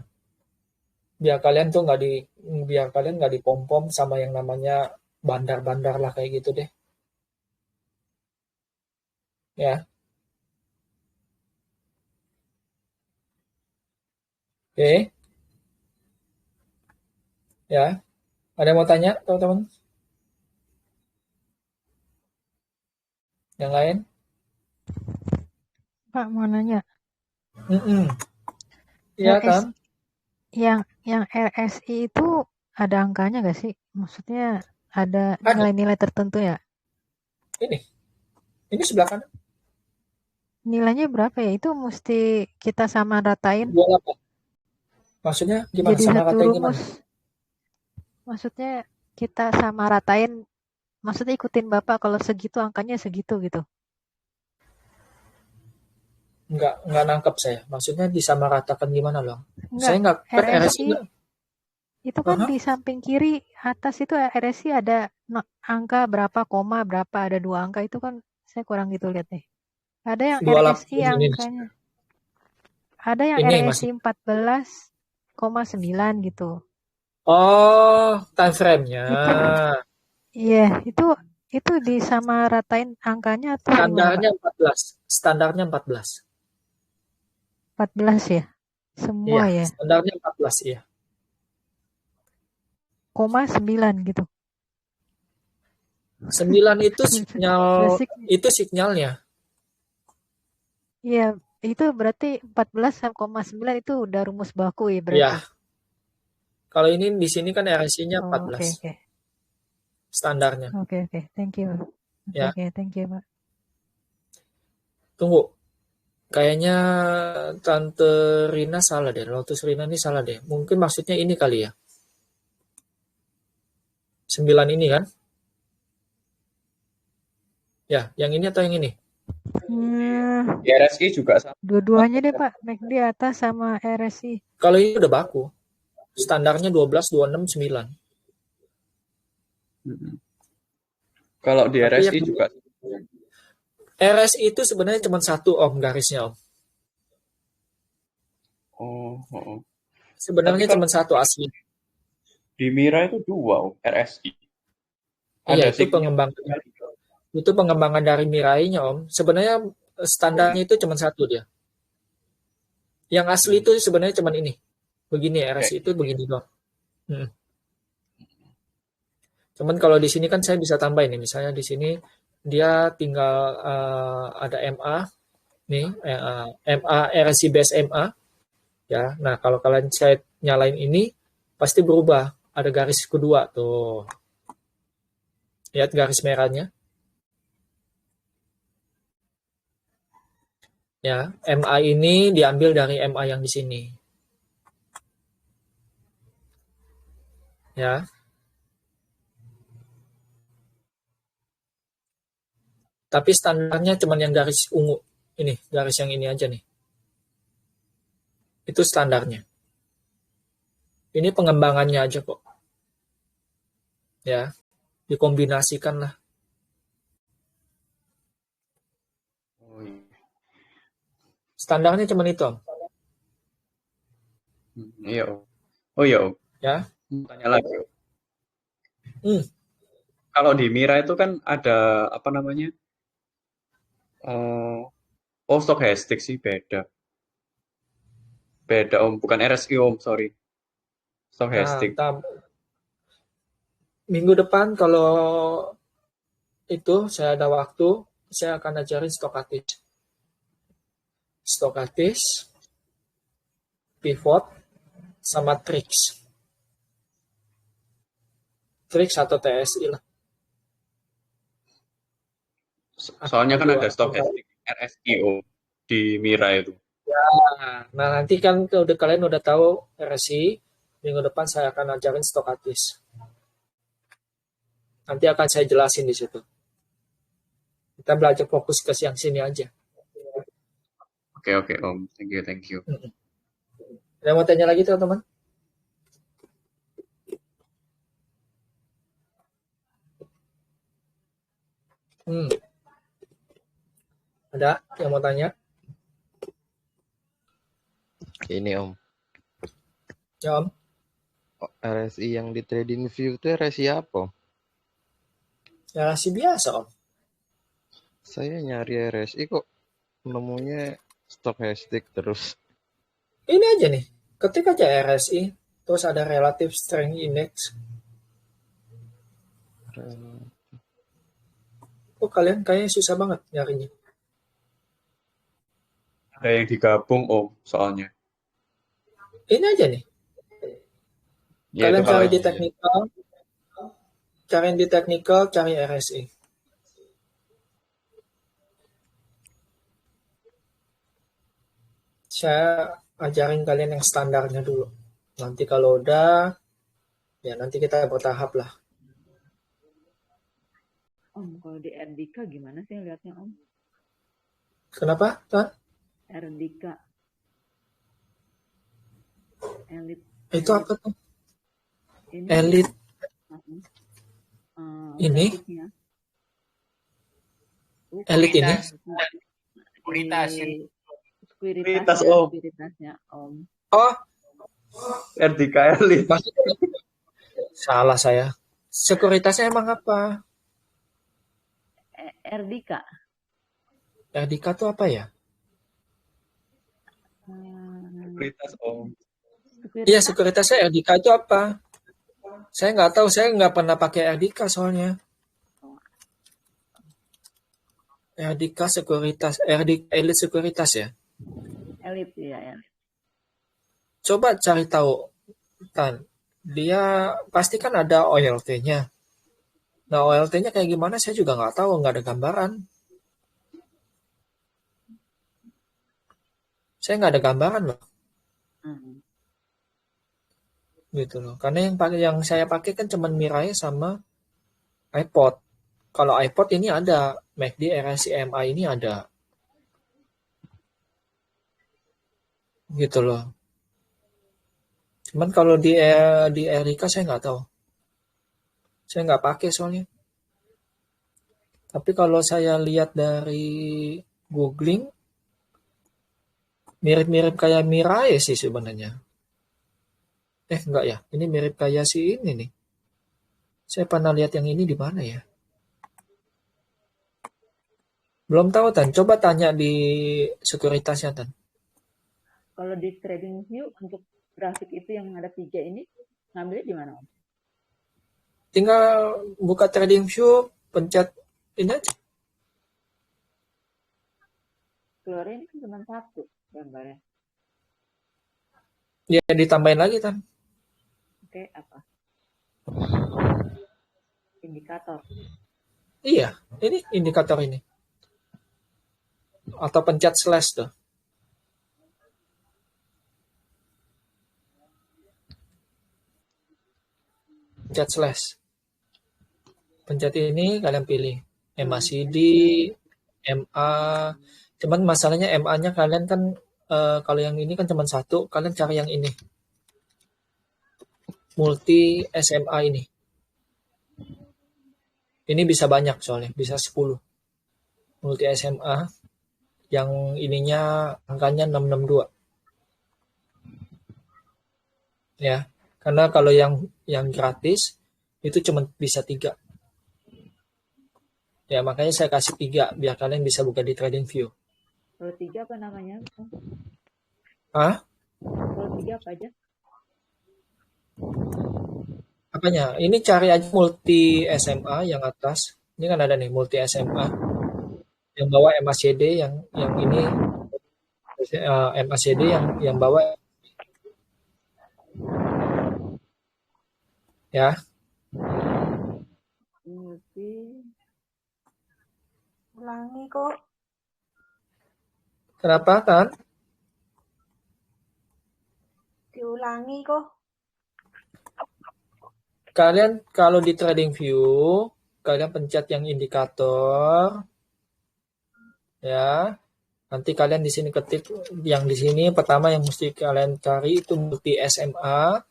Biar kalian nggak dipom-pom sama yang namanya bandar-bandar lah kayak gitu deh. Ya. Oke. Ya. Ada yang mau tanya, teman-teman? Yang lain? Pak mau nanya. Iya kan? Yang RSI itu ada angkanya nggak sih? Maksudnya ada nilai-nilai tertentu ya? Ini sebelah kanan. Nilainya berapa ya? Itu mesti kita sama ratain 28. Maksudnya gimana? jadi Sama satu ratain gimana? rumus. Maksudnya kita sama ratain, maksudnya ikutin Bapak kalau segitu angkanya segitu gitu. Nggak nangkep saya. Maksudnya disamaratakan gimana loh? Enggak, Saya nggak, kan RSI RSI nggak. itu kan Aha. di samping kiri atas itu RSI ada angka berapa, koma berapa, ada 2 angka itu kan saya kurang gitu lihat nih. Ada yang 28 RSI ini. angkanya. Ada yang Ini RSI masih. 14,9 gitu. Oh, time frame-nya. Iya, itu disamaratain angkanya atau gimana, Pak? Standarnya 14. Standarnya 14. 14 ya? Iya, Semua ya? standarnya 14 iya. Koma 9 gitu. 9 itu Basic. sinyalnya. Iya, itu berarti 14,9 itu udah rumus baku ya Iya. berarti. Kalau ini di sini kan RSI-nya Oh, 14. oke. Standarnya. Oke. Thank you. Ya. Oke, thank you, Pak. Tunggu. Kayaknya Tante Rina salah deh. Lotus Rina ini salah deh. Mungkin maksudnya ini kali ya. 9 ini kan? Ya, yang ini atau yang ini? Di RSI juga sama. Dua-duanya deh, Pak. MACD atas sama RSI. Kalau ini udah baku. Standarnya 12, 26, 9. Kalau di Tapi RSI yang juga. RSI itu sebenarnya cuma 1 Om garisnya Om. Oh. Sebenarnya Tapi cuma 1 asli. Di Mira itu 2 RSI. Iya, Ada signal. itu pengembangan dari Mirai-nya Om. Sebenarnya standarnya itu cuma 1 dia. Yang asli itu sebenarnya cuma ini. Begini RSI itu begini doang. Cuman kalau di sini kan saya bisa tambah ini. Misalnya di sini dia tinggal ada MA nih, MA RSI base MA ya. Nah, kalau kalian saya nyalain ini pasti berubah. Ada garis kedua tuh. Lihat garis merahnya. Ya, MA ini diambil dari MA yang di sini. Ya. Tapi standarnya cuma yang garis ungu. Ini, garis yang ini aja nih. Itu standarnya. Ini pengembangannya aja kok. Ya, dikombinasikan lah. Standarnya cuma itu, Om. Iya, Om. Oh iya, Om. Ya. Tanya lagi, Om. Kalau di Mira itu kan ada apa namanya? Stochastic sih beda. Beda, Om. Bukan RSI, Om. Sorry. Stochastic. Nah, minggu depan kalau itu saya ada waktu, saya akan ajarin stokastis, pivot, sama tricks atau TSI lah. Soalnya kan ada stochastic RSI, Om, di Mira itu. Ya, nah nanti kan kalian udah tahu RSI, minggu depan saya akan ajarin stokastis. Nanti akan saya jelasin di situ. Kita belajar fokus ke yang sini aja. Oke, Om. Thank you. Ada mau tanya lagi teman-teman? Ada yang mau tanya? Ini Om. Ya Om. RSI yang di TradingView itu RSI apa? RSI biasa Om. Saya nyari RSI kok nemunya stochastic terus. Ini aja nih, ketik aja RSI, terus ada Relative Strength Index. Oh kalian kayaknya susah banget nyarinya. Ada yang digabung, Om, soalnya. Ini aja nih. Ya, Kalian itu cari di technical, cari RSI. Saya ajarin kalian yang standarnya dulu. Nanti kalau udah, ya nanti kita bertahap lah. Om, kalau di Erdika gimana sih lihatnya Om? Kenapa, Tan? Erdika. Elit. Itu apa tuh? Ini. Elit. Ini? Grafiknya. Elit ini? Sekuritas, Om. Sekuritasnya Om. Oh, Erdika Elit. maksudnya salah saya. Sekuritasnya emang apa? Erdika. Erdika tuh apa ya? Sekuritas, Om. Iya, sekuritasnya Erdika itu apa? Saya nggak tahu, saya nggak pernah pakai Erdika soalnya. Erdika sekuritas, Erdika Elit sekuritas ya? Elit, ya elit. Coba cari tahu, Tan. Dia pasti kan ada OLT-nya. Nah, OLT-nya kayak gimana saya juga nggak tahu, nggak ada gambaran. Saya nggak ada gambaran loh. Gitu loh. Karena yang saya pakai kan cuman Mirai sama iPod. Kalau iPod ini ada, MACD RSI MA ini ada. Gitu loh. Cuman kalau di Erika saya nggak tahu. Saya nggak pakai soalnya. Tapi kalau saya lihat dari googling, mirip-mirip kayak Mirai sih sebenarnya. Enggak ya, ini mirip kayak si ini nih. Saya pernah lihat yang ini di mana ya? Belum tahu, Tan. Coba tanya di sekuritasnya, Tan. Kalau di TradingView untuk grafik itu yang ada 3 ini, ngambilnya di mana Om? Tinggal buka TradingView, pencet ini aja. Keluarnya ini kan cuma 1 gambarnya. Ya, ditambahin lagi, Tan. Oke, apa? Indikator. Iya, ini indikator ini. Atau pencet slash tuh. Pencet slash. Pencet ini kalian pilih MACD, MA. Cuman masalahnya MA-nya kalian kan kalau yang ini kan cuma 1, kalian cari yang ini. Multi SMA ini. Ini bisa banyak soalnya, bisa 10. Multi SMA yang ininya angkanya 662. Ya, karena kalau yang gratis itu cuma bisa 3. Ya, makanya saya kasih 3 biar kalian bisa buka di TradingView. Kalau 3 apa namanya? Hah? Kalau 3 apa aja? Apanya? Ini cari aja multi SMA yang atas. Ini kan ada nih multi SMA. Yang bawah MACD yang ini MACD yang bawah ya. Multi. Ulangi kok. Kenapa kan? Diulangi kok. Kalian kalau di TradingView, kalian pencet yang indikator. Ya. Nanti kalian di sini ketik yang di sini pertama yang mesti kalian cari itu multi SMA.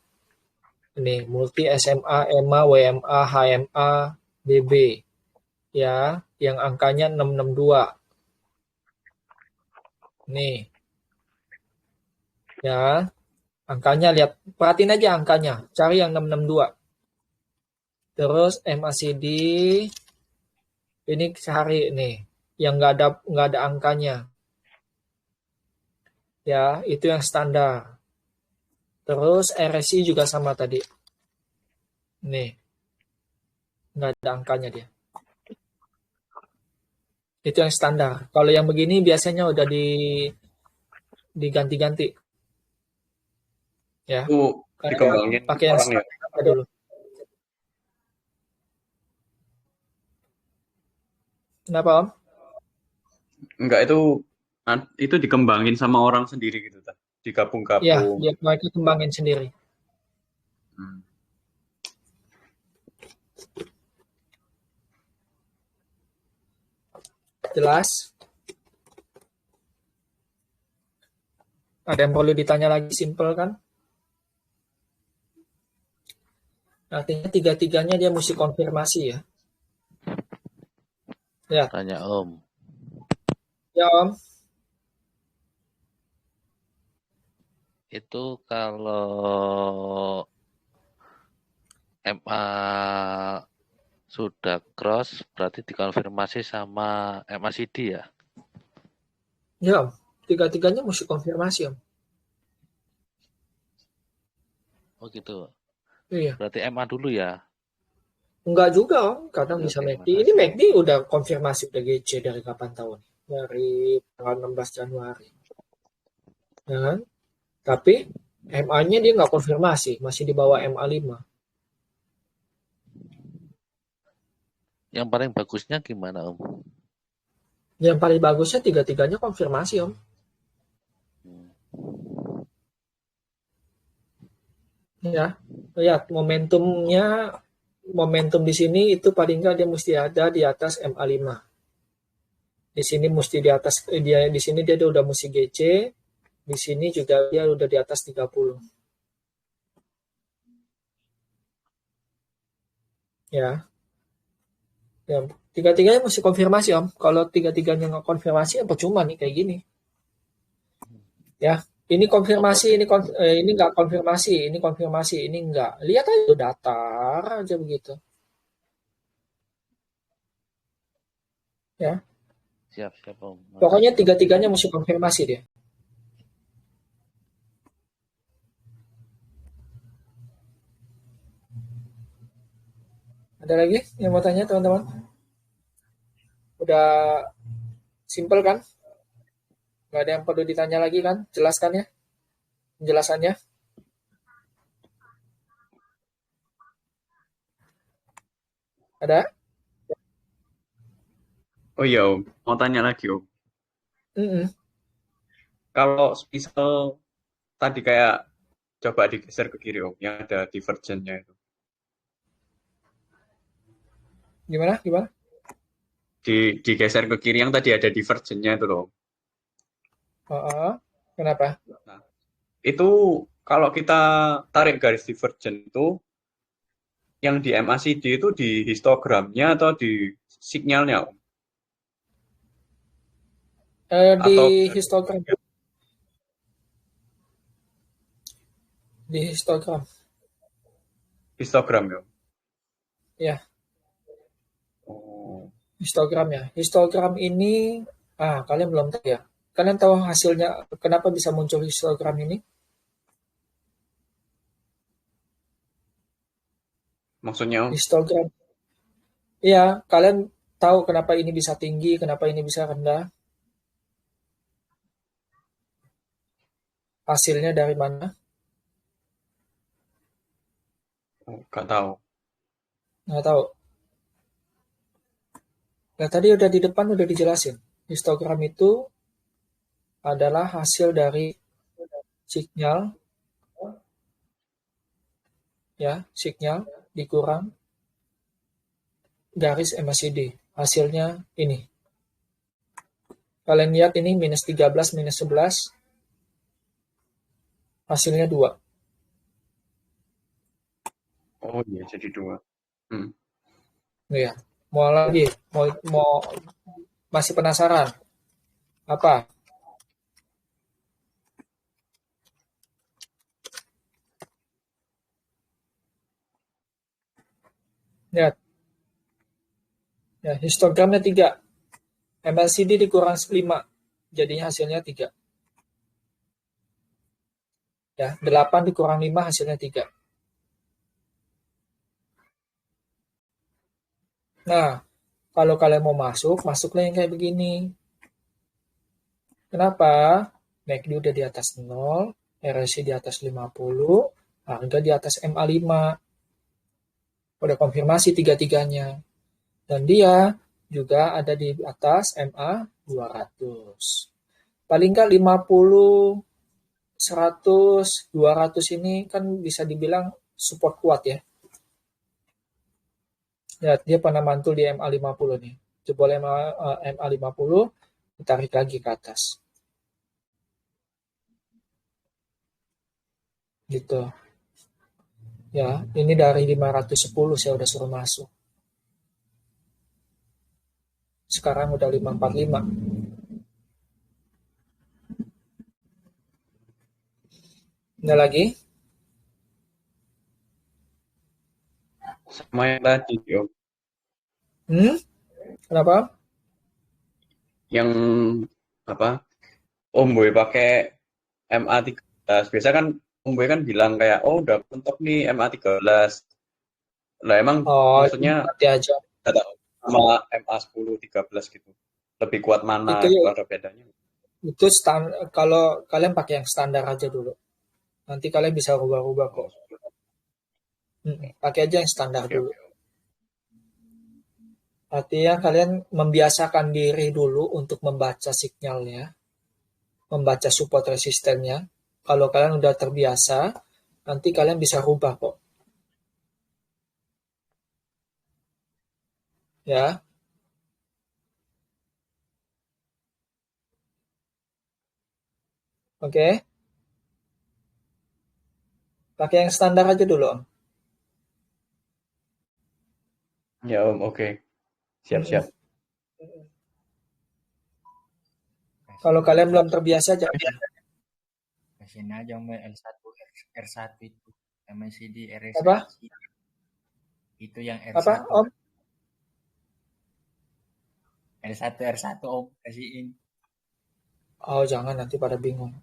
Ini multi SMA, EMA, WMA, HMA, BB. Ya, yang angkanya 662. Nih. Ya. Angkanya lihat, perhatiin aja angkanya. Cari yang 662. Terus MACD ini cari nih yang nggak ada angkanya. Ya, itu yang standar. Terus RSI juga sama tadi. Nih. Nggak ada angkanya dia. Itu yang standar. Kalau yang begini biasanya udah diganti-ganti. Ya. Itu dikembangin pakai yang orang ya? standar dulu. Kenapa, Om? Enggak, itu Itu dikembangin sama orang sendiri gitu, Ya, digabung-gabung. mereka kembangin sendiri. Hmm. Jelas? Ada yang perlu ditanya lagi, simple kan? Artinya tiga-tiganya dia mesti konfirmasi ya. Ya, Tanya Om. ya Om. Itu kalau MA sudah cross berarti dikonfirmasi sama MACD ya? Ya Om. Tiga-tiganya mesti konfirmasi Om. Oh gitu. Iya. Berarti MA dulu ya? Enggak juga Om. Kadang Oke, bisa oke, MACD. makasih. Ini MACD udah konfirmasi, udah GC dari kapan tahun? Dari tanggal 16 Januari. Ya kan? Tapi MA-nya dia nggak konfirmasi. Masih di bawah MA5. Yang paling bagusnya gimana Om? Yang paling bagusnya tiga-tiganya konfirmasi Om. Ya, lihat momentum di sini itu paling nggak dia mesti ada di atas MA5. Di sini mesti di atas di sini dia udah mesti GC, di sini juga dia udah di atas 30. Ya. Ya, tiga-tiganya mesti konfirmasi Om. Kalau tiga-tiganya nggak konfirmasi ya percuma nih kayak gini. Ya, ini konfirmasi, ini nggak konfirmasi, ini konfirmasi, ini nggak. Lihat aja datar aja begitu. Ya. Siap Om. Pokoknya tiga-tiganya mesti konfirmasi dia. Ada lagi yang mau tanya teman-teman? Udah simple kan? Nggak ada yang perlu ditanya lagi kan? Jelaskan ya? Penjelasannya? Ada? Oh iya Om, mau tanya lagi Om. Kalau misal tadi kayak coba digeser ke kiri Om, yang ada divergennya itu. Gimana? Digeser ke kiri yang tadi ada divergennya itu loh. Kenapa? Nah, itu kalau kita tarik garis divergen itu, yang di MACD itu di histogramnya atau di sinyalnya Om? Di Atau histogram. Di histogram. Histogram ya? Ya. Oh. Histogram ya. Histogram ini, kalian belum tahu ya. Kalian tahu hasilnya, kenapa bisa muncul histogram ini? Maksudnya Om? Histogram. Iya, kalian tahu kenapa ini bisa tinggi, kenapa ini bisa rendah? Hasilnya dari mana? Nggak tahu. Nggak tahu. Nah, tadi udah di depan udah dijelasin. Histogram itu adalah hasil dari sinyal, ya, sinyal dikurang garis MACD. Hasilnya ini. Kalian lihat ini minus 13, minus 11. Hasilnya 2. Oh iya, jadi 2. Iya. Mau lagi? Mau masih penasaran? Apa? Lihat. Ya, histogramnya 3. MLCD dikurang 5. Jadinya hasilnya 3. Ya, 8 dikurang 5 hasilnya 3. Nah, kalau kalian mau masuklah yang kayak begini. Kenapa? MACD udah di atas 0, RSI di atas 50, harga di atas MA5. Udah konfirmasi tiga-tiganya. Dan dia juga ada di atas MA 200. Paling nggak 50, 100, 200 ini kan bisa dibilang support kuat ya. Lihat, dia pernah mantul di MA50 nih. Jebol MA50, ditarik lagi ke atas. Gitu. Ya, ini dari 510 saya udah suruh masuk. Sekarang udah 545. Ada lagi? Sama yang tadi, Om. Kenapa? Yang apa? Om Boy pakai MA13. Biasa kan Om Boy kan bilang kayak, oh udah mentok nih MA13. Lah emang Oh, maksudnya nanti aja. kata sama MA10, 13 gitu. Lebih kuat mana Itu gitu, ada bedanya? itu kalau kalian pakai yang standar aja dulu. Nanti kalian bisa rubah-rubah kok. Pakai aja yang standar Oke, dulu. oke. Artinya kalian membiasakan diri dulu untuk membaca sinyalnya, membaca support resistennya. Kalau kalian udah terbiasa, nanti kalian bisa rubah kok. Ya. Oke. Pakai yang standar aja dulu, Om. Ya Om, oke. Siap-siap. Kalau kalian belum terbiasa, jangan. Kasih aja Om L1 R1 itu MACD RSI. Apa? Itu yang R1. Apa, Om? R1 Om kasihin. Oh, jangan, nanti pada bingung.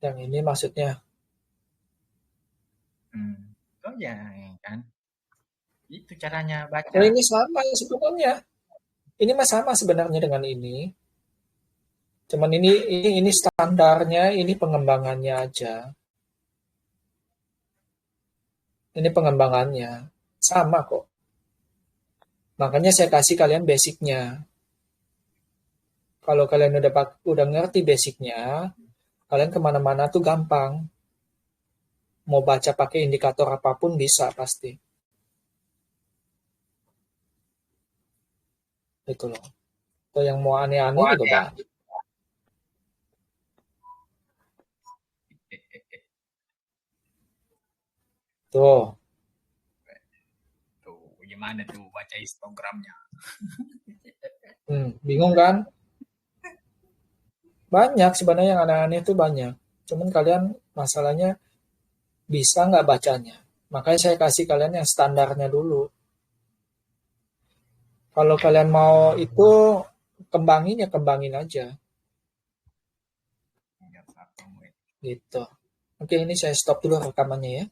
Yang ini maksudnya. Oh ya, kan. Itu caranya baca. Oh, ini sama sebetulnya. Ini mah sama sebenarnya dengan ini. Cuman ini standarnya, ini pengembangannya aja. Ini pengembangannya. Sama kok. Makanya saya kasih kalian basicnya. Kalau kalian udah ngerti basicnya, kalian kemana-mana tuh gampang. Mau baca pakai indikator apapun bisa pasti. Itu loh. Atau yang mau aneh-aneh juga banyak. Tuh. Tuh, gimana tuh baca histogramnya? Bingung kan? Banyak sebenarnya yang aneh-aneh itu banyak. Cuman kalian masalahnya bisa nggak bacanya. Makanya saya kasih kalian yang standarnya dulu. Kalau kalian mau itu kembangin ya kembangin aja. Gitu. Oke, ini saya stop dulu rekamannya ya.